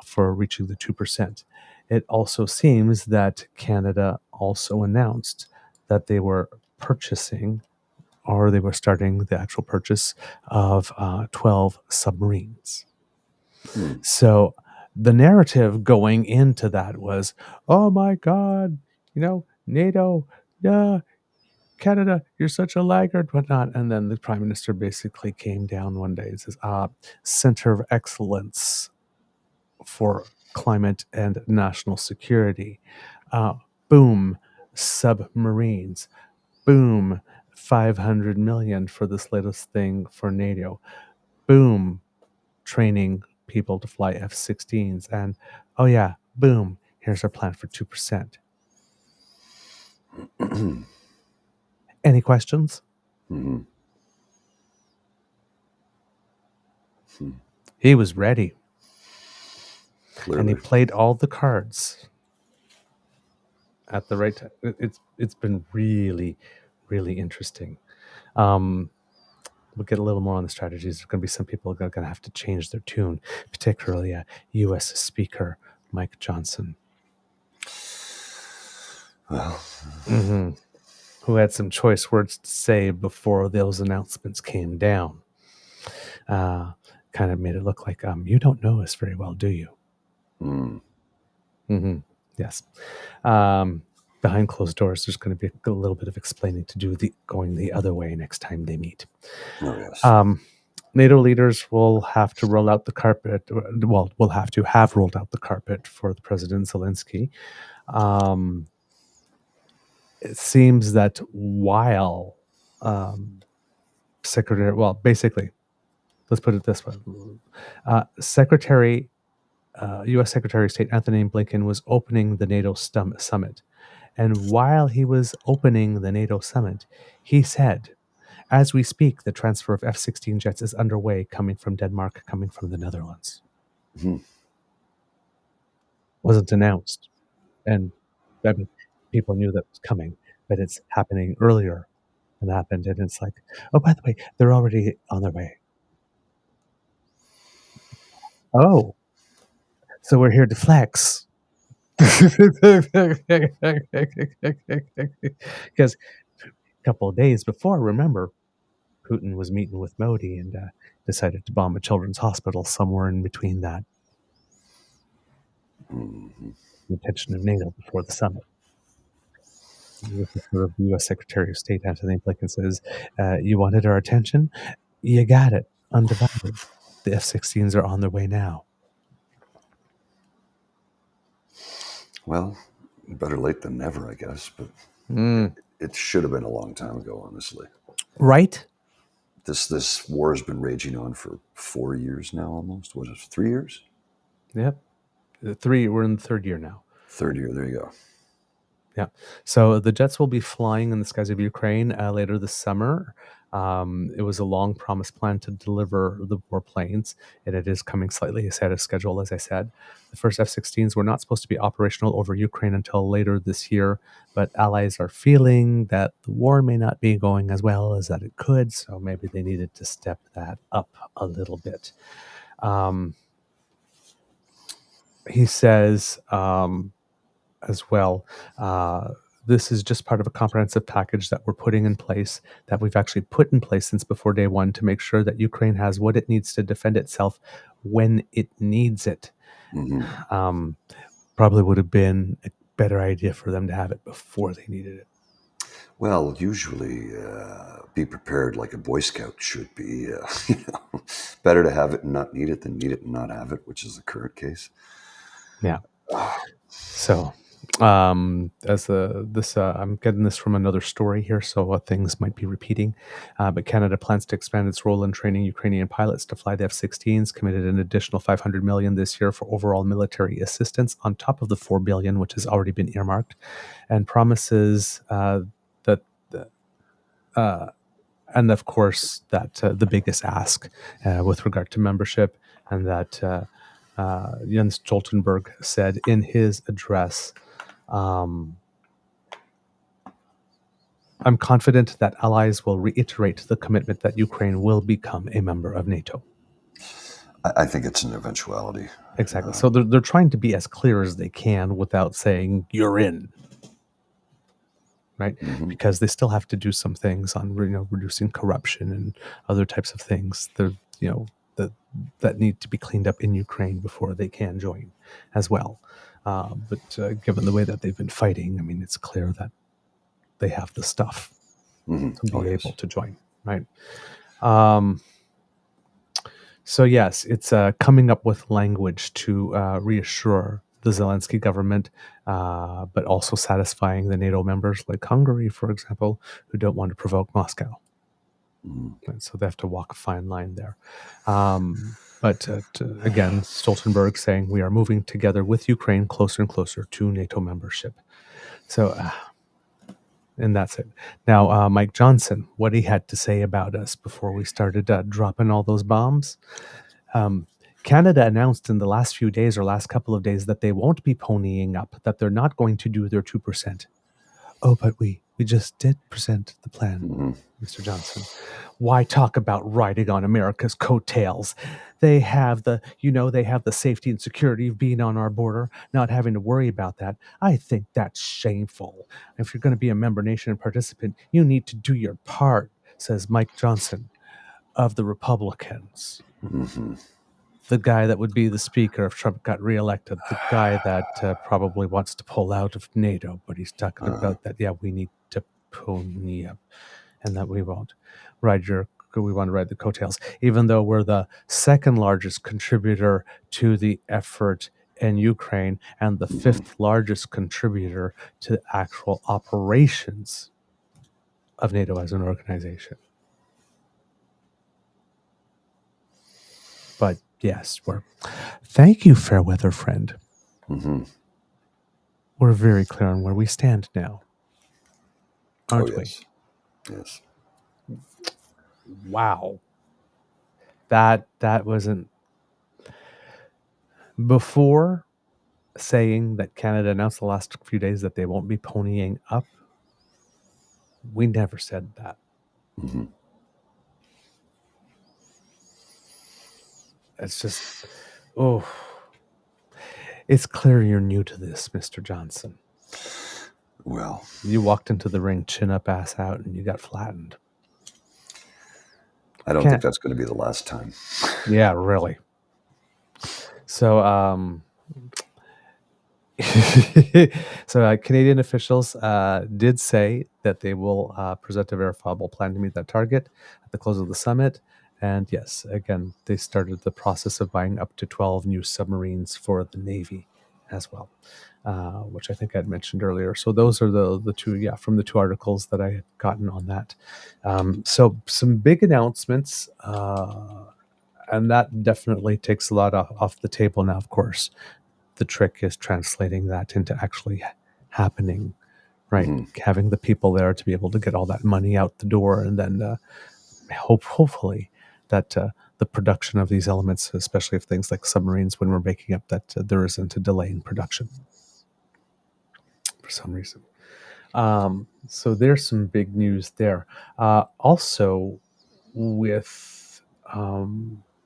for reaching the 2%. It also seems that Canada also announced that they were purchasing, or they were starting the actual purchase of 12 submarines. So the narrative going into that was, oh my God, NATO, Canada, you're such a laggard, whatnot. And then the Prime Minister basically came down one day and says, Center of Excellence for Climate and National Security. Boom, submarines. Boom, 500 million for this latest thing for NATO. Boom, training people to fly F-16s. And, oh yeah, boom, here's our plan for 2%. Any questions? He was ready. Clearly. And he played all the cards at the right time. It's been really, really interesting. We'll get a little more on the strategies. There's going to be some people that are going to have to change their tune, particularly U.S. Speaker Mike Johnson. Well, who had some choice words to say before those announcements came down. Kind of made it look like, you don't know us very well, do you? Yes. Behind closed doors, there's going to be a little bit of explaining to do going the other way next time they meet. Oh, yes. NATO leaders will have to roll out the carpet. Well, will have to have rolled out the carpet for the President Zelensky. It seems that while basically, let's put it this way. U.S. Secretary of State Anthony Blinken was opening the NATO summit. And while he was opening the NATO summit, he said, as we speak, the transfer of F-16 jets is underway, coming from Denmark, coming from the Netherlands. Wasn't announced. And people knew that was coming, but it's happening earlier than happened. And it's like, oh, by the way, they're already on their way. Oh, so we're here to flex. Because a couple of days before, remember, Putin was meeting with Modi and decided to bomb a children's hospital somewhere in between that. The intention of NATO before the summit. The U.S. Secretary of State Anthony Blinken says, you wanted our attention? You got it. Undivided. The F-16s are on their way now. Well, better late than never, I guess. But it should have been a long time ago, honestly. Right? This war has been raging on for 4 years now, almost. What is it, 3 years? Yep. We're in the third year now. Third year. There you go. Yeah. So the jets will be flying in the skies of Ukraine later this summer. It was a long promised plan to deliver the warplanes, and it is coming slightly ahead of schedule, as I said. The first F-16s were not supposed to be operational over Ukraine until later this year, but allies are feeling that the war may not be going as well as that it could, so maybe they needed to step that up a little bit. He says as well, this is just part of a comprehensive package that we're putting in place, that we've actually put in place since before day one, to make sure that Ukraine has what it needs to defend itself when it needs it. Probably would have been a better idea for them to have it before they needed it. Well, usually be prepared like a Boy Scout should be. Better to have it and not need it than need it and not have it, which is the current case. Yeah. So, I'm getting this from another story here, so things might be repeating. But Canada plans to expand its role in training Ukrainian pilots to fly the F-16s. Committed an additional $500 million this year for overall military assistance on top of the $4 billion, which has already been earmarked, and promises and of course that the biggest ask with regard to membership, and that Jens Stoltenberg said in his address, I'm confident that allies will reiterate the commitment that Ukraine will become a member of NATO. I think it's an eventuality. Exactly. So they're trying to be as clear as they can without saying you're in. Right, because they still have to do some things on reducing corruption and other types of things that need to be cleaned up in Ukraine before they can join as well. But given the way that they've been fighting, I mean, it's clear that they have the stuff to be able to join. Right. So yes, it's coming up with language to reassure the Zelensky government, but also satisfying the NATO members like Hungary, for example, who don't want to provoke Moscow. And so they have to walk a fine line there. But again, Stoltenberg saying we are moving together with Ukraine closer and closer to NATO membership. So, and that's it. Now, Mike Johnson, what he had to say about us before we started dropping all those bombs. Canada announced in the last few days or last couple of days that they won't be ponying up, that they're not going to do their 2%. Oh, but we just did present the plan, Mr. Johnson. Why talk about riding on America's coattails? They have the safety and security of being on our border, not having to worry about that. I think that's shameful. If you're going to be a member nation and participant, you need to do your part, says Mike Johnson of the Republicans. The guy that would be the speaker if Trump got reelected, the guy that probably wants to pull out of NATO, but he's talking about that, we need to pony up, and that we won't we want to ride the coattails, even though we're the second largest contributor to the effort in Ukraine and the fifth largest contributor to the actual operations of NATO as an organization. But yes, thank you, fair weather friend. We're very clear on where we stand now, aren't we? Yes. Wow. That wasn't before saying that Canada announced the last few days that they won't be ponying up. We never said that. It's just, it's clear you're new to this, Mr. Johnson. Well, you walked into the ring chin up, ass out, and you got flattened. I don't think that's going to be the last time. Yeah, really. So, Canadian officials did say that they will present a verifiable plan to meet that target at the close of the summit. And yes, again, they started the process of buying up to 12 new submarines for the Navy as well, which I think I'd mentioned earlier. So those are the two, from the two articles that I had gotten on that. So some big announcements, and that definitely takes a lot off the table now, of course. the trick is translating that into actually happening, right? Mm-hmm. Having the people there to be able to get all that money out the door, and then hopefully that the production of these elements, especially of things like submarines, when we're making up, that there isn't a delay in production for some reason. So there's some big news there. Also, with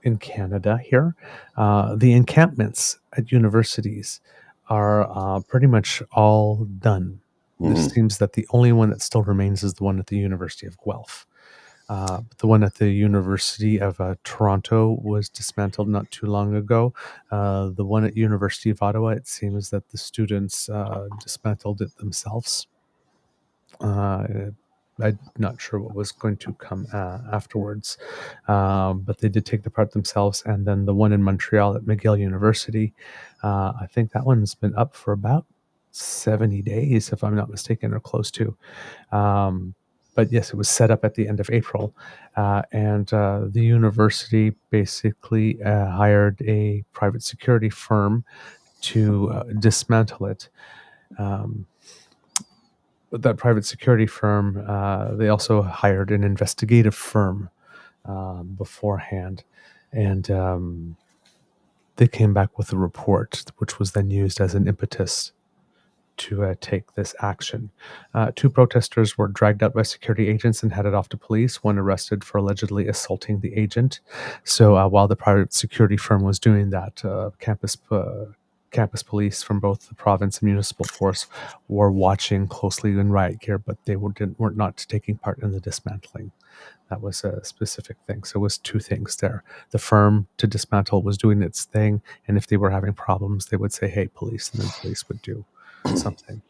in Canada here, the encampments at universities are pretty much all done. It seems that the only one that still remains is the one at the University of Guelph. The one at the University of Toronto was dismantled not too long ago. The one at University of Ottawa, it seems that the students dismantled it themselves. I'm not sure what was going to come afterwards, but they did take the part themselves. And then the one in Montreal at McGill University, I think that one's been up for about 70 days, if I'm not mistaken, or close to. But yes, it was set up at the end of April, and the university basically hired a private security firm to dismantle it. But that private security firm, they also hired an investigative firm beforehand, and they came back with a report, which was then used as an impetus to take this action. 2 protesters were dragged out by security agents and headed off to police, one arrested for allegedly assaulting the agent. So while the private security firm was doing that, campus police from both the province and municipal force were watching closely in riot gear, but they weren't not taking part in the dismantling. That was a specific thing. So it was 2 things there. The firm to dismantle was doing its thing, and if they were having problems, they would say, "Hey, police," and then police would do something.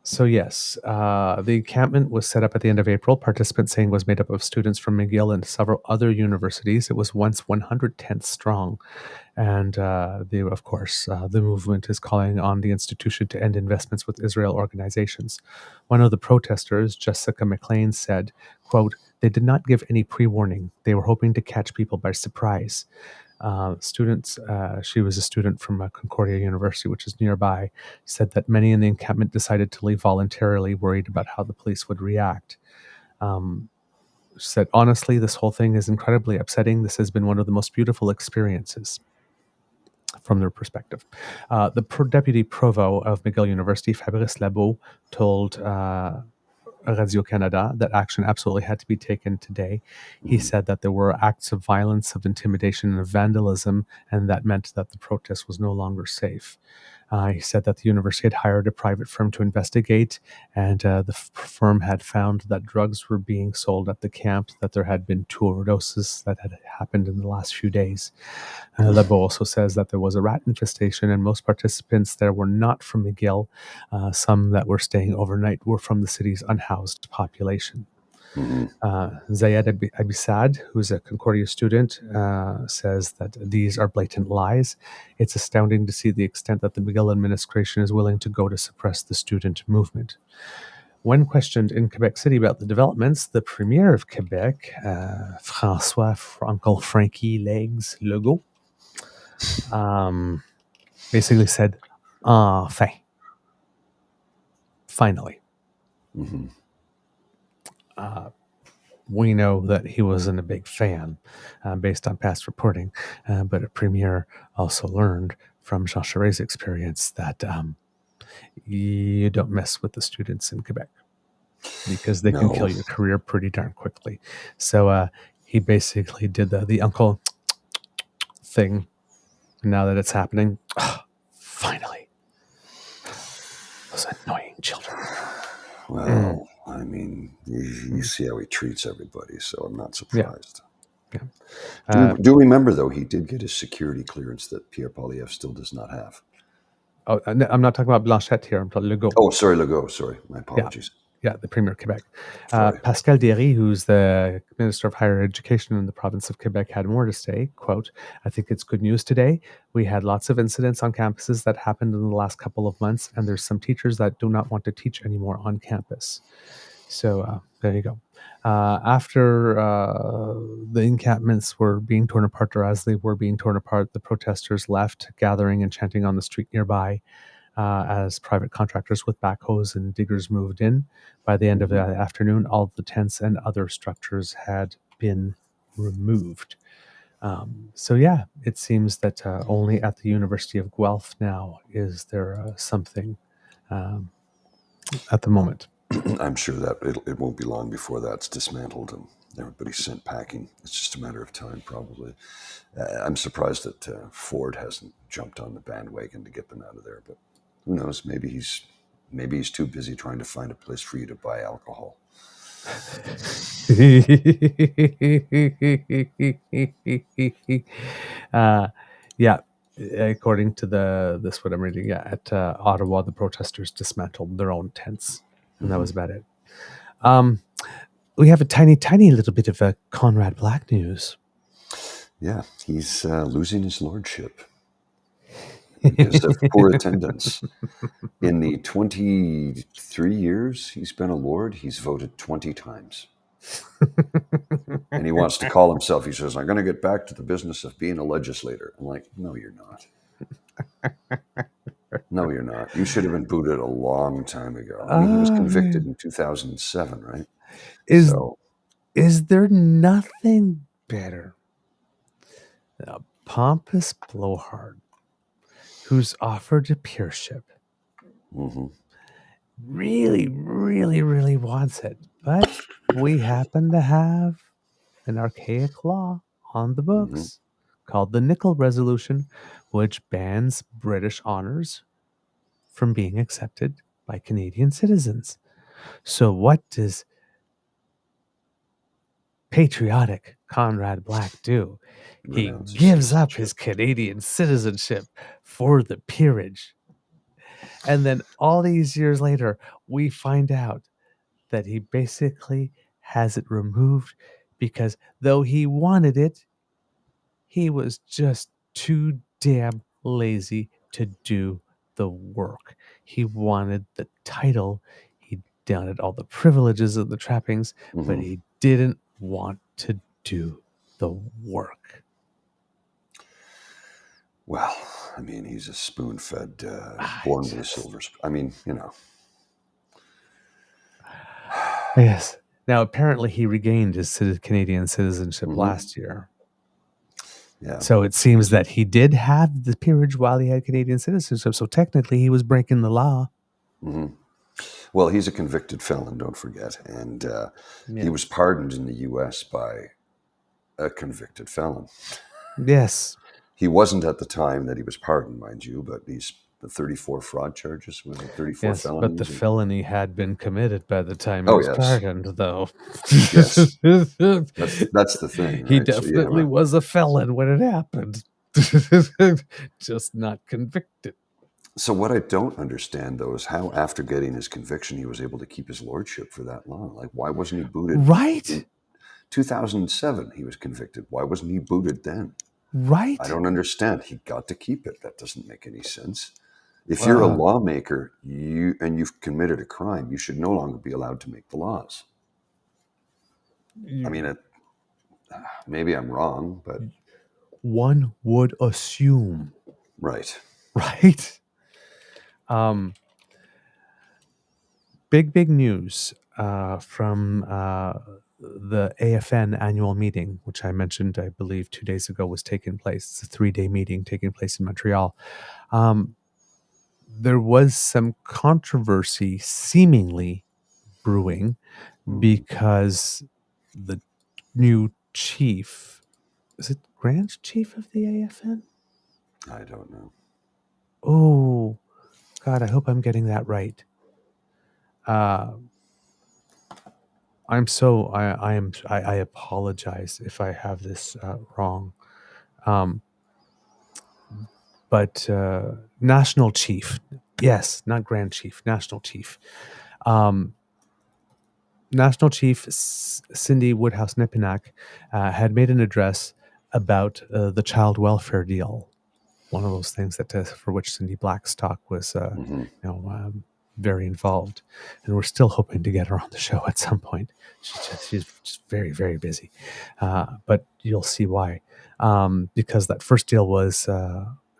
So yes, the encampment was set up at the end of April. Participants saying was made up of students from McGill and several other universities. It was once 110 strong. And of course, the movement is calling on the institution to end investments with Israel organizations. One of the protesters, Jessica McLean, said, quote, "They did not give any pre-warning. They were hoping to catch people by surprise." She was a student from Concordia University, which is nearby, said that many in the encampment decided to leave voluntarily, worried about how the police would react. She said, "Honestly, this whole thing is incredibly upsetting. This has been one of the most beautiful experiences." From their perspective. The deputy provost of McGill University, Fabrice Labeau, told Radio-Canada that action absolutely had to be taken today. He said that there were acts of violence, of intimidation, and of vandalism, and that meant that the protest was no longer safe. He said that the university had hired a private firm to investigate, and the firm had found that drugs were being sold at the camp, that there had been 2 overdoses that had happened in the last few days. Lebeau also says that there was a rat infestation, and most participants there were not from McGill. Some that were staying overnight were from the city's unhoused population. Zayed Abisad, who's a Concordia student, says that these are blatant lies. It's astounding to see the extent that the McGill administration is willing to go to suppress the student movement. When questioned in Quebec City about the developments, the Premier of Quebec, Uncle Frankie Legs Legault, basically said, "Enfin, finally." We know that he wasn't a big fan based on past reporting, but a premier also learned from Jean Charest's experience that you don't mess with the students in Quebec because they can kill your career pretty darn quickly. So he basically did the uncle thing. Now that it's happening, finally, those annoying children. Well, I mean, you see how he treats everybody, so I'm not surprised. Yeah. Do remember, though, he did get his security clearance that Pierre Poilievre still does not have. Oh, I'm not talking about Blanchette here. I'm talking Legault. Oh, sorry, Legault. Sorry, my apologies. Yeah, the Premier of Quebec. Pascal Derry, who's the Minister of Higher Education in the province of Quebec, had more to say. Quote, "I think it's good news today. We had lots of incidents on campuses that happened in the last couple of months, and there's some teachers that do not want to teach anymore on campus." So there you go. After the encampments were being torn apart, or as they were being torn apart, the protesters left, gathering and chanting on the street nearby as private contractors with backhoes and diggers moved in. By the end of the afternoon, all the tents and other structures had been removed. So yeah, it seems that only at the University of Guelph now is there something at the moment. I'm sure that it won't be long before that's dismantled and everybody's sent packing. It's just a matter of time, probably. I'm surprised that Ford hasn't jumped on the bandwagon to get them out of there, but who knows? Maybe he's too busy trying to find a place for you to buy alcohol. Yeah, according to this what I'm reading, at Ottawa, the protesters dismantled their own tents, and that was about it. We have a tiny little bit of Conrad Black news. Yeah, he's losing his lordship because of poor attendance. In the 23 years he's been a lord, he's voted 20 times. And he wants to call himself, he says, I'm going to get back to the business of being a legislator. I'm like, no, you're not. No, you're not. You should have been booted a long time ago. I mean, he was convicted in 2007, right? Is there nothing better than a pompous blowhard who's offered a peership? Really, really, really wants it. But we happen to have an archaic law on the books called the Nickel Resolution, which bans British honors from being accepted by Canadian citizens. So what does patriotic Conrad Black do? He gives up his Canadian citizenship for the peerage. And then all these years later, we find out that he basically has it removed because though he wanted it, he was just too damn lazy to do the work. He wanted the title, he wanted all the privileges and the trappings, but he didn't want to do the work. Well, I mean, he's a spoon-fed, born with a silver spoon. I mean, you know. Yes. Now, apparently he regained his Canadian citizenship last year. Yeah. So it seems that he did have the peerage while he had Canadian citizenship. So technically he was breaking the law. Well, he's a convicted felon, don't forget. And he was pardoned in the U.S. by a convicted felon. Yes. He wasn't at the time that he was pardoned, mind you, but he's the 34 fraud charges with 34 felonies. But the felony had been committed by the time he was pardoned, though. Yes. That's the thing. Right? He definitely was a felon when it happened. Just not convicted. So what I don't understand, though, is how after getting his conviction, he was able to keep his lordship for that long. Like, why wasn't he booted? Right. In 2007, he was convicted. Why wasn't he booted then? Right. I don't understand. He got to keep it. That doesn't make any sense. If you're a lawmaker and you've committed a crime, you should no longer be allowed to make the laws. I mean, maybe I'm wrong, but... One would assume. Right. Right? Big news from the AFN annual meeting, which I mentioned, I believe, 2 days ago was taking place. It's a 3-day meeting taking place in Montreal. There was some controversy seemingly brewing because the new chief, is it Grand Chief of the AFN? I don't know. Oh, God, I hope I'm getting that right. I apologize if I have this wrong. But National Chief, yes, not Grand Chief, National Chief. National Chief Cindy Woodhouse-Nipinak had made an address about the child welfare deal. One of those things that for which Cindy Blackstock was, very involved, and we're still hoping to get her on the show at some point. She's just very, very busy, but you'll see why. Because that first deal was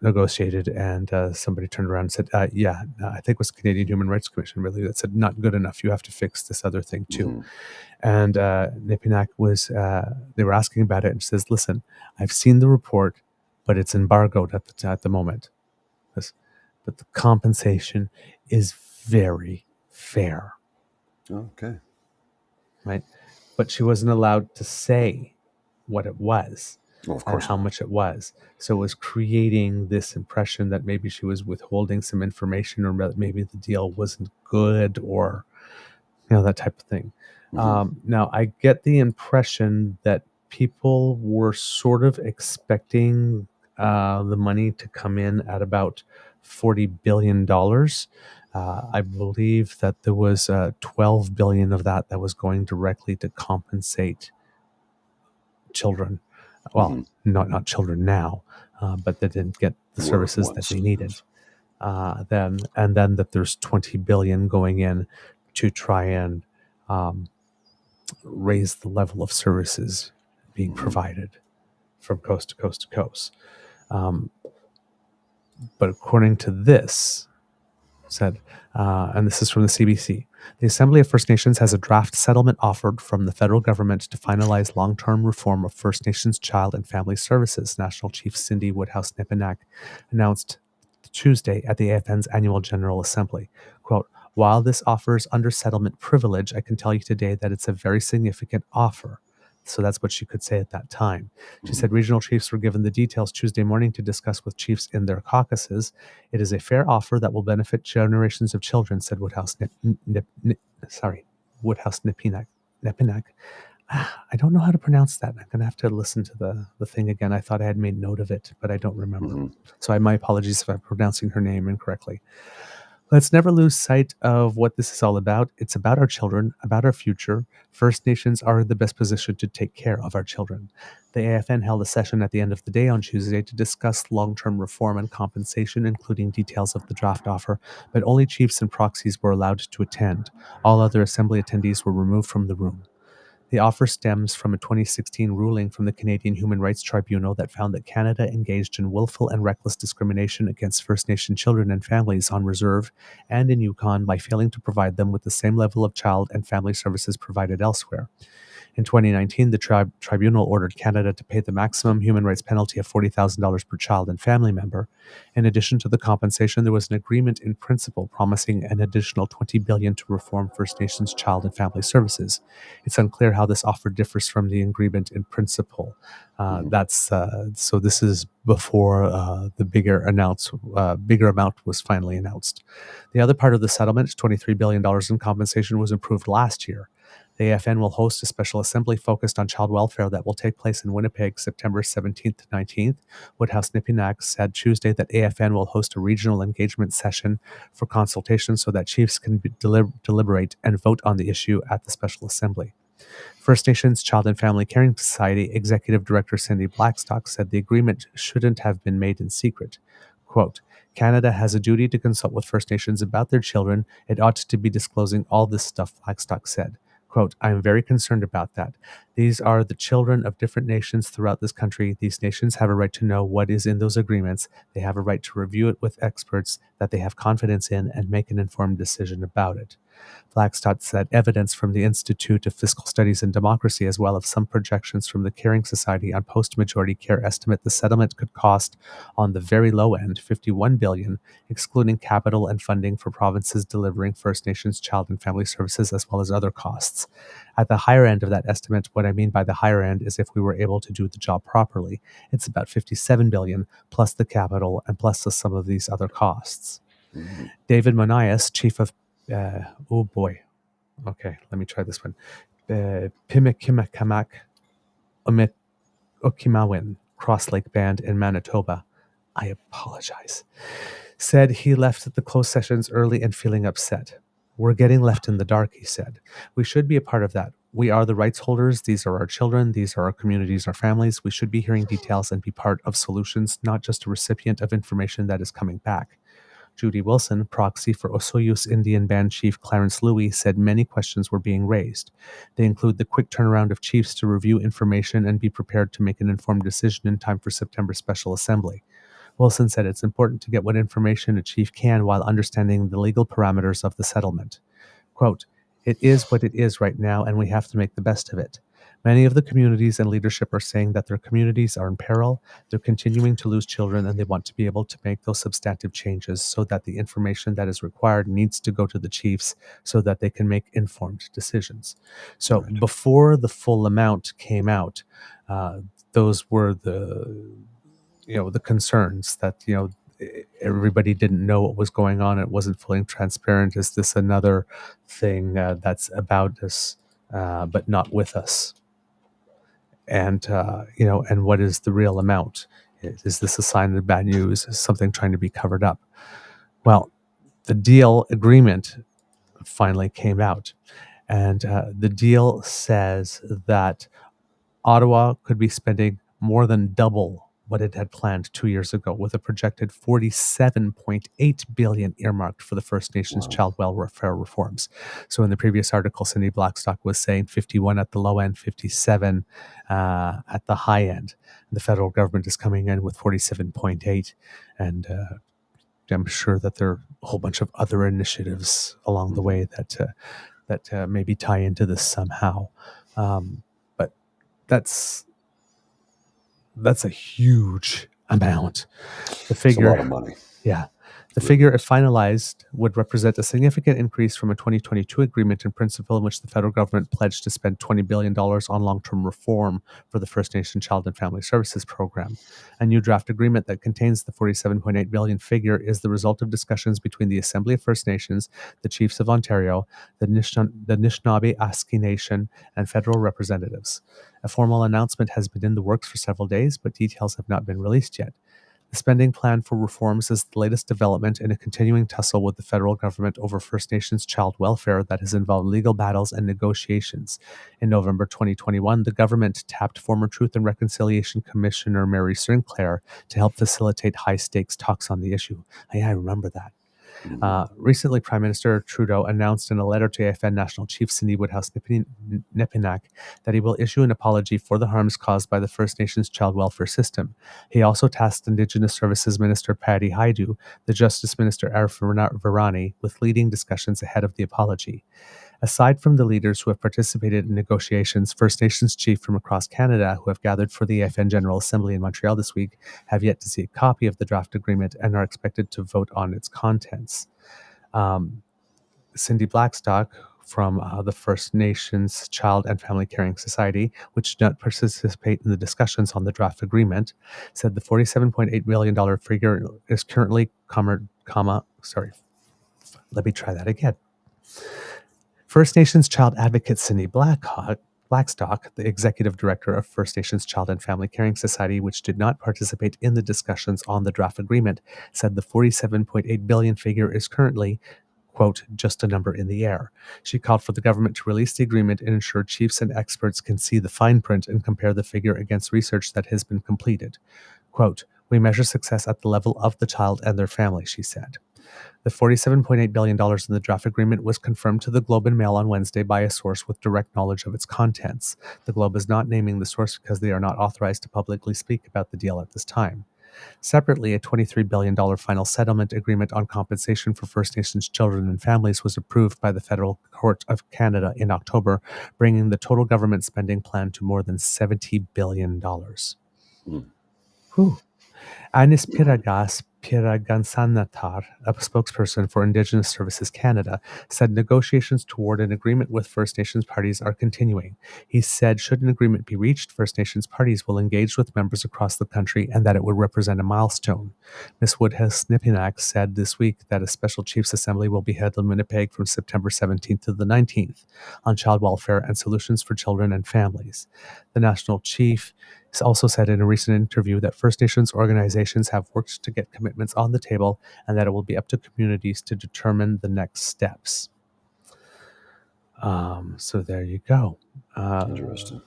negotiated, and somebody turned around and said, I think it was Canadian Human Rights Commission really that said, not good enough, you have to fix this other thing too. And Nepinak they were asking about it, and she says, listen, I've seen the report, but it's embargoed at the moment. But the compensation is very fair. Okay. Right? But she wasn't allowed to say what it was. Well, of course. And how much it was. So it was creating this impression that maybe she was withholding some information, or maybe the deal wasn't good, or that type of thing. Now, I get the impression that people were sort of expecting the money to come in at about $40 billion. I believe that there was $12 billion of that was going directly to compensate children. Well, not children now, but they didn't get the services that they needed. Then that there's $20 billion going in to try and raise the level of services being provided from coast to coast to coast. But according to this, said, and this is from the CBC, the Assembly of First Nations has a draft settlement offered from the federal government to finalize long-term reform of First Nations Child and Family Services, National Chief Cindy Woodhouse-Nepinak announced Tuesday at the AFN's annual General Assembly. Quote, while this offers under settlement privilege, I can tell you today that it's a very significant offer. So that's what she could say at that time. She said regional chiefs were given the details Tuesday morning to discuss with chiefs in their caucuses. It is a fair offer that will benefit generations of children, said Woodhouse-Nepinak. I don't know how to pronounce that. I'm going to have to listen to the thing again. I thought I had made note of it, but I don't remember. So my apologies if I'm pronouncing her name incorrectly. Let's never lose sight of what this is all about. It's about our children, about our future. First Nations are in the best position to take care of our children. The AFN held a session at the end of the day on Tuesday to discuss long-term reform and compensation, including details of the draft offer, but only chiefs and proxies were allowed to attend. All other assembly attendees were removed from the room. The offer stems from a 2016 ruling from the Canadian Human Rights Tribunal that found that Canada engaged in willful and reckless discrimination against First Nation children and families on reserve and in Yukon by failing to provide them with the same level of child and family services provided elsewhere. In 2019, the tribunal ordered Canada to pay the maximum human rights penalty of $40,000 per child and family member. In addition to the compensation, there was an agreement in principle promising an additional $20 billion to reform First Nations child and family services. It's unclear how this offer differs from the agreement in principle. So this is before the bigger amount was finally announced. The other part of the settlement, $23 billion in compensation, was approved last year. The AFN will host a special assembly focused on child welfare that will take place in Winnipeg, September 17th to 19th. Woodhouse-Nepinak said Tuesday that AFN will host a regional engagement session for consultation so that chiefs can deliberate and vote on the issue at the special assembly. First Nations Child and Family Caring Society Executive Director Cindy Blackstock said the agreement shouldn't have been made in secret. Quote, Canada has a duty to consult with First Nations about their children. It ought to be disclosing all this stuff, Blackstock said. Quote, I am very concerned about that. These are the children of different nations throughout this country. These nations have a right to know what is in those agreements. They have a right to review it with experts that they have confidence in and make an informed decision about it. Blackstock said evidence from the Institute of Fiscal Studies and Democracy, as well as some projections from the Caring Society on post-majority care, estimate the settlement could cost, on the very low end, $51 billion, excluding capital and funding for provinces delivering First Nations child and family services, as well as other costs. At the higher end of that estimate, what I mean by the higher end is if we were able to do the job properly, it's about $57 billion, plus the capital and plus the sum of these other costs. David Monias, chief of oh boy. Okay, let me try this one. Pimikimakamak Okimawin Cross Lake Band in Manitoba. I apologize. Said he left the closed sessions early and feeling upset. We're getting left in the dark, he said. We should be a part of that. We are the rights holders. These are our children. These are our communities, our families. We should be hearing details and be part of solutions, not just a recipient of information that is coming back. Judy Wilson, proxy for Osoyoos Indian Band Chief Clarence Louie, said many questions were being raised. They include the quick turnaround of chiefs to review information and be prepared to make an informed decision in time for September Special Assembly. Wilson said it's important to get what information a chief can while understanding the legal parameters of the settlement. Quote, "It is what it is right now, and we have to make the best of it. Many of the communities and leadership are saying that their communities are in peril, they're continuing to lose children, and they want to be able to make those substantive changes so that the information that is required needs to go to the chiefs so that they can make informed decisions." So before the full amount came out, those were the concerns that, everybody didn't know what was going on. It wasn't fully transparent. Is this another thing that's about us, but not with us? And, and what is the real amount? Is this a sign of bad news? Is something trying to be covered up? Well, the deal agreement finally came out. And the deal says that Ottawa could be spending more than double what it had planned 2 years ago, with a projected $47.8 billion earmarked for the First Nations child welfare reforms. So in the previous article, Cindy Blackstock was saying 51 at the low end, 57 at the high end. The federal government is coming in with 47.8, and I'm sure that there are a whole bunch of other initiatives along the way that maybe tie into this somehow. But that's a huge amount. The figure, it's a lot of money. Yeah. The figure, if finalized, would represent a significant increase from a 2022 agreement in principle in which the federal government pledged to spend $20 billion on long-term reform for the First Nation Child and Family Services Program. A new draft agreement that contains the $47.8 billion figure is the result of discussions between the Assembly of First Nations, the Chiefs of Ontario, the Anishinaabe Aski Nation, and federal representatives. A formal announcement has been in the works for several days, but details have not been released yet. The spending plan for reforms is the latest development in a continuing tussle with the federal government over First Nations child welfare that has involved legal battles and negotiations. In November 2021, the government tapped former Truth and Reconciliation Commissioner Mary Sinclair to help facilitate high-stakes talks on the issue. I remember that. Recently, Prime Minister Trudeau announced in a letter to AFN National Chief Cindy Woodhouse-Nepinak that he will issue an apology for the harms caused by the First Nations child welfare system. He also tasked Indigenous Services Minister Patty Hajdu, the Justice Minister Arif Virani, with leading discussions ahead of the apology. Aside from the leaders who have participated in negotiations, First Nations chiefs from across Canada who have gathered for the AFN General Assembly in Montreal this week have yet to see a copy of the draft agreement and are expected to vote on its contents. Cindy Blackstock from the First Nations Child and Family Caring Society, which did not participate in the discussions on the draft agreement, said the $47.8 billion figure is currently, let me try that again. First Nations child advocate Cindy Blackstock, the executive director of First Nations Child and Family Caring Society, which did not participate in the discussions on the draft agreement, said the $47.8 billion figure is currently, quote, just a number in the air. She called for the government to release the agreement and ensure chiefs and experts can see the fine print and compare the figure against research that has been completed. Quote, "We measure success at the level of the child and their family," she said. The $47.8 billion in the draft agreement was confirmed to the Globe and Mail on Wednesday by a source with direct knowledge of its contents. The Globe is not naming the source because they are not authorized to publicly speak about the deal at this time. Separately, a $23 billion final settlement agreement on compensation for First Nations children and families was approved by the Federal Court of Canada in October, bringing the total government spending plan to more than $70 billion. Whew. Anis Piragansaanatar, a spokesperson for Indigenous Services Canada, said negotiations toward an agreement with First Nations parties are continuing. He said should an agreement be reached, First Nations parties will engage with members across the country and that it would represent a milestone. Ms. Woodhouse-Nepinak said this week that a special Chiefs Assembly will be held in Winnipeg from September 17th to the 19th on child welfare and solutions for children and families. The National Chief also said in a recent interview that First Nations organizations have worked to get commitments on the table and that it will be up to communities to determine the next steps. So there you go. Interesting.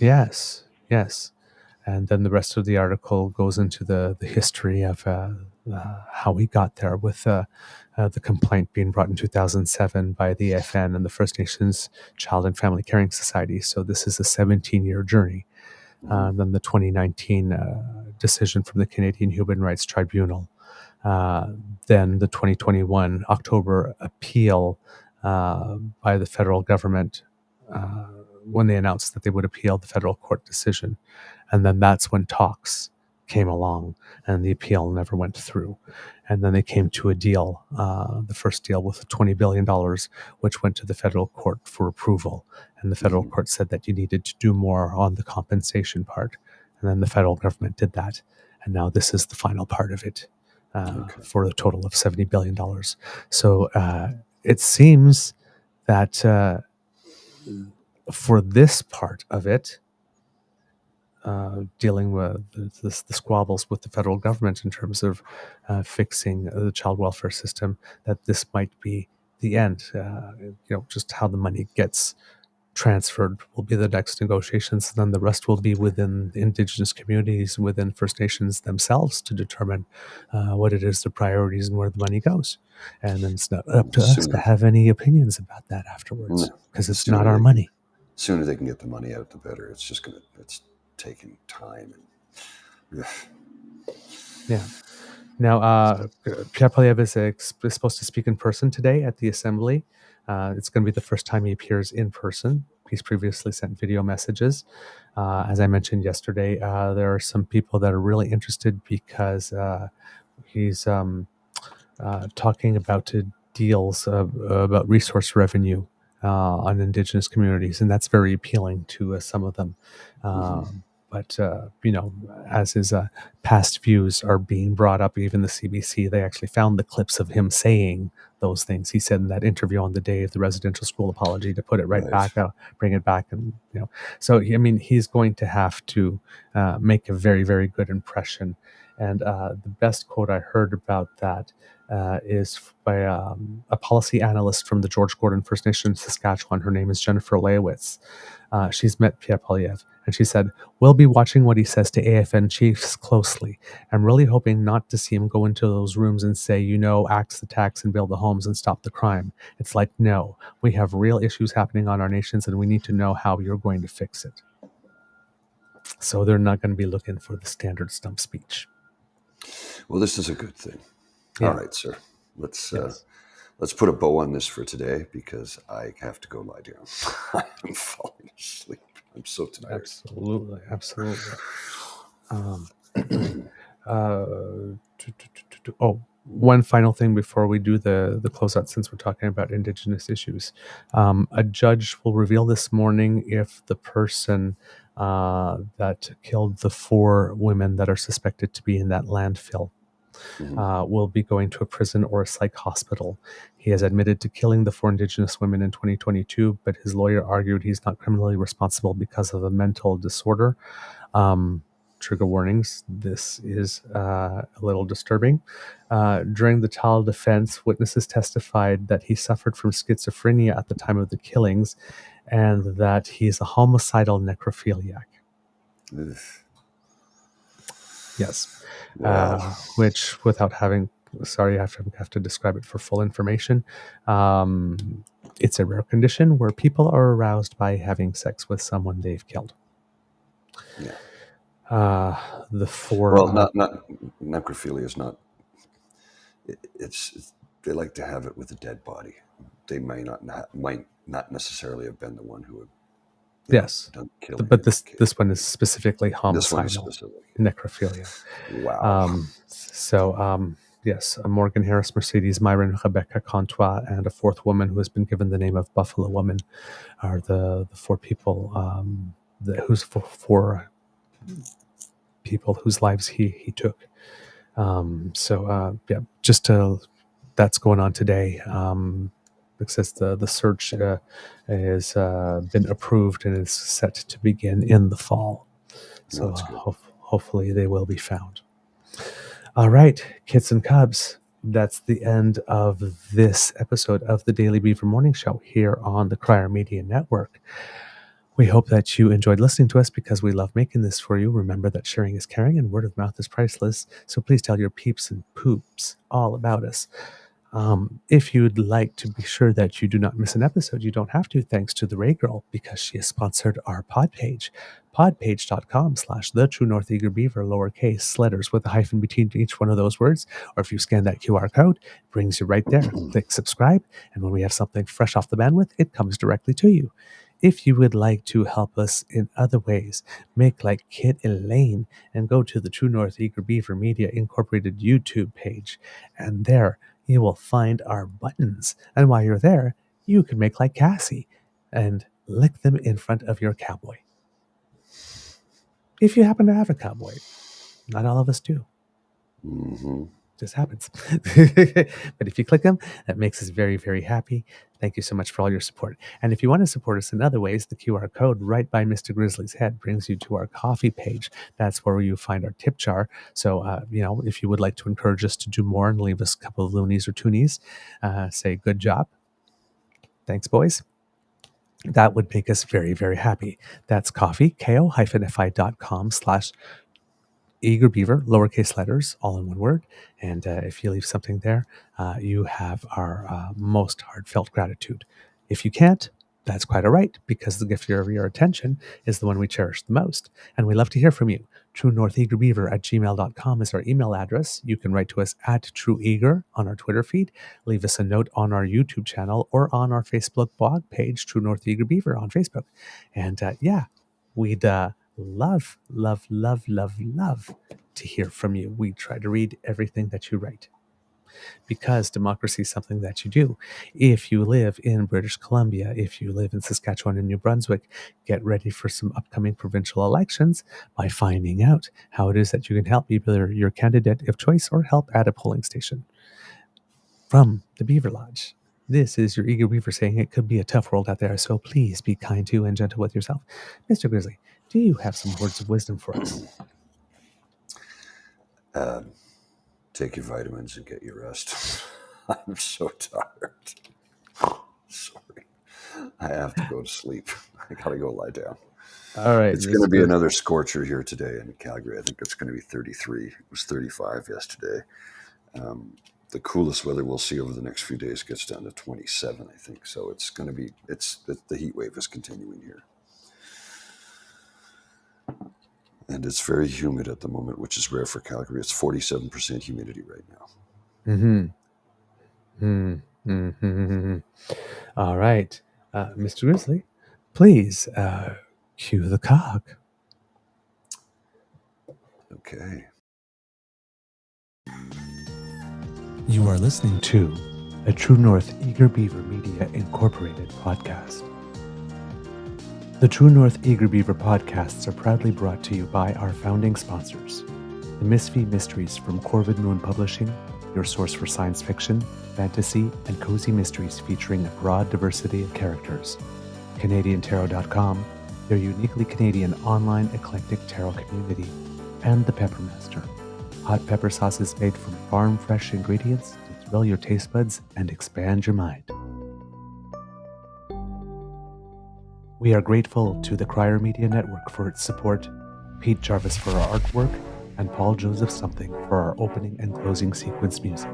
Yes. And then the rest of the article goes into the history of how we got there with the complaint being brought in 2007 by the AFN and the First Nations Child and Family Caring Society. So this is a 17-year journey. Then the 2019 decision from the Canadian Human Rights Tribunal. Then the 2021 October appeal by the federal government when they announced that they would appeal the federal court decision. And then that's when talks came along and the appeal never went through. And then they came to a deal, the first deal with $20 billion, which went to the federal court for approval. And the federal court said that you needed to do more on the compensation part. And then the federal government did that. And now this is the final part of it for a total of $70 billion. So it seems that for this part of it, dealing with the squabbles with the federal government in terms of fixing the child welfare system, that this might be the end. Just how the money gets transferred will be the next negotiations. Then the rest will be within the Indigenous communities, within First Nations themselves, to determine what it is, the priorities, and where the money goes. And then it's not up to us to have any opinions about that afterwards, because it's not our money. Sooner they can get the money out, the better. It's taking time. Yeah. Now, Pierre Poilievre is supposed to speak in person today at the Assembly. It's going to be the first time he appears in person. He's previously sent video messages. As I mentioned yesterday, there are some people that are really interested because he's talking about deals about resource revenue on Indigenous communities, and that's very appealing to some of them. But, as his past views are being brought up, even the CBC, they actually found the clips of him saying those things. He said in that interview on the day of the residential school apology to put it right back out, bring it back. And, so, he's going to have to make a very, very good impression. And the best quote I heard about that is by a policy analyst from the George Gordon First Nation in Saskatchewan. Her name is Jennifer Leowitz. She's met Pierre Poilievre, and she said, "We'll be watching what he says to AFN chiefs closely. I'm really hoping not to see him go into those rooms and say, axe the tax and build the homes and stop the crime. It's like, no, we have real issues happening on our nations, and we need to know how you're going to fix it." So they're not going to be looking for the standard stump speech. Well, this is a good thing. Yeah. All right, sir. Let's put a bow on this for today, because I have to go lie down. I'm falling asleep. I'm so tired. Absolutely. One final thing before we do the closeout, since we're talking about Indigenous issues. A judge will reveal this morning if the person that killed the 4 women that are suspected to be in that landfill will be going to a prison or a psych hospital. He has admitted to killing the 4 Indigenous women in 2022, but his lawyer argued he's not criminally responsible because of a mental disorder. Trigger warnings. This is a little disturbing. During the trial defense, witnesses testified that he suffered from schizophrenia at the time of the killings and that he's a homicidal necrophiliac. Ugh. Yes. Wow. Which, without having, I have to describe it for full information. It's a rare condition where people are aroused by having sex with someone they've killed. Yeah. The 4. Well, not necrophilia is not. It's they like to have it with a dead body. They might not necessarily have been the one who had done the killing. But this one is specifically homicidal necrophilia. Wow. Yes, Morgan Harris, Mercedes Myron, Rebecca Contois, and a 4th woman who has been given the name of Buffalo Woman are the 4 people who's 4 people whose lives he took. That's going on today. It says the search has been approved and is set to begin in the fall. So hopefully they will be found. All right, kids and cubs, that's the end of this episode of the Daily Beaver Morning Show here on the Crier Media Network. We hope that you enjoyed listening to us because we love making this for you. Remember that sharing is caring and word of mouth is priceless. So please tell your peeps and poops all about us. If you'd like to be sure that you do not miss an episode, you don't have to, thanks to the Ray Girl, because she has sponsored our pod page. Podpage.com/The True North Eager Beaver, lowercase letters with a hyphen between each one of those words. Or if you scan that QR code, it brings you right there. Click subscribe, and when we have something fresh off the bandwidth, it comes directly to you. If you would like to help us in other ways, make like Kit Elaine and go to the True North Eager Beaver Media Incorporated YouTube page, and there you will find our buttons. And while you're there, you can make like Cassie and lick them in front of your cowboy. If you happen to have a cowboy, not all of us do. Just happens. But if you click them, that makes us very, very happy. Thank you so much for all your support. And if you want to support us in other ways, the QR code right by Mr. Grizzly's head brings you to our coffee page. That's where you find our tip jar. So, if you would like to encourage us to do more and leave us a couple of loonies or toonies, say good job. Thanks, boys. That would make us very, very happy. That's coffee, ko-fi.com/eagerbeaver, lowercase letters, all in one word. And if you leave something there, you have our most heartfelt gratitude. If you can't, that's quite all right, because the gift of your attention is the one we cherish the most. And we love to hear from you. TrueNorthEagerBeaver@gmail.com is our email address. You can write to us at TrueEager on our Twitter feed. Leave us a note on our YouTube channel or on our Facebook blog page, True North Eager Beaver on Facebook. And we'd love to hear from you. We try to read everything that you write, because democracy is something that you do. If you live in British Columbia, if you live in Saskatchewan and New Brunswick, get ready for some upcoming provincial elections by finding out how it is that you can help either your candidate of choice or help at a polling station. From the Beaver Lodge, this is your Eager Beaver saying it could be a tough world out there, so please be kind to and gentle with yourself. Mr. Grizzly, do you have some words of wisdom for us? Take your vitamins and get your rest. I'm so tired. Sorry. I have to go to sleep. I got to go lie down. All right. It's going to be another scorcher here today in Calgary. I think it's going to be 33. It was 35 yesterday. The coolest weather we'll see over the next few days gets down to 27, I think. So it's going to be, the heat wave is continuing here. And it's very humid at the moment, which is rare for Calgary. It's 47% humidity right now. All right. Mr. Grizzly, please cue the cock. Okay. You are listening to a True North Eager Beaver Media Incorporated podcast. The True North Eager Beaver podcasts are proudly brought to you by our founding sponsors, the Misfit Mysteries from Corvid Moon Publishing, your source for science fiction, fantasy, and cozy mysteries featuring a broad diversity of characters. CanadianTarot.com, their uniquely Canadian online eclectic tarot community, and the Peppermaster, hot pepper sauces made from farm-fresh ingredients to thrill your taste buds and expand your mind. We are grateful to the Crier Media Network for its support, Pete Jarvis for our artwork, and Paul Joseph Something for our opening and closing sequence music.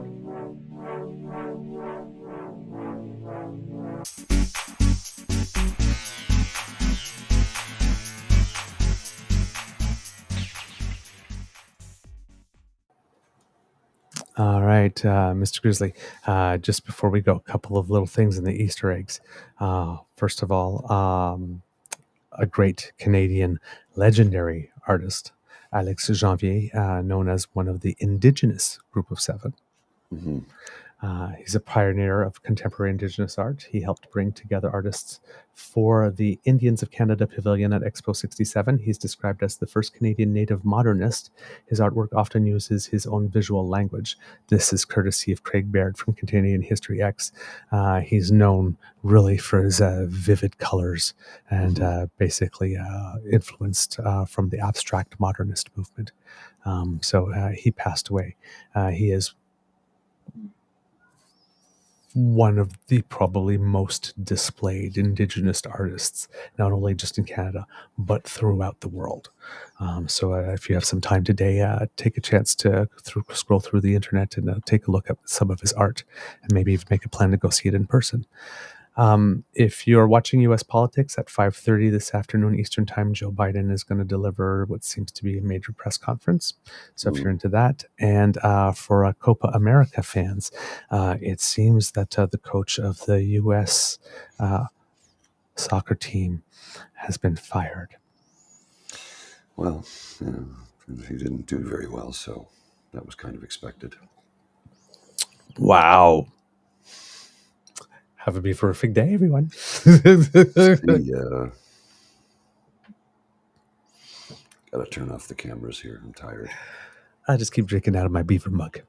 All right, Mr. Grizzly, just before we go, a couple of little things in the Easter eggs. First of all, a great Canadian legendary artist, Alex Janvier, known as one of the Indigenous Group of Seven. Mm-hmm. He's a pioneer of contemporary Indigenous art. He helped bring together artists for the Indians of Canada Pavilion at Expo 67. He's described as the first Canadian native modernist. His artwork often uses his own visual language. This is courtesy of Craig Baird from Canadian History X. He's known really for his vivid colors and basically influenced from the abstract modernist movement. So he passed away. He is one of the probably most displayed Indigenous artists, not only just in Canada, but throughout the world. So if you have some time today, take a chance to scroll through the internet and take a look at some of his art, and maybe even make a plan to go see it in person. If you're watching U.S. politics at 5:30 this afternoon Eastern Time, Joe Biden is going to deliver what seems to be a major press conference. So if you're into that, and for Copa America fans, it seems that the coach of the U.S. Soccer team has been fired. Well, he didn't do very well, so that was kind of expected. Wow. Have a beeferific day, everyone. Gotta turn off the cameras here. I'm tired. I just keep drinking out of my beaver mug.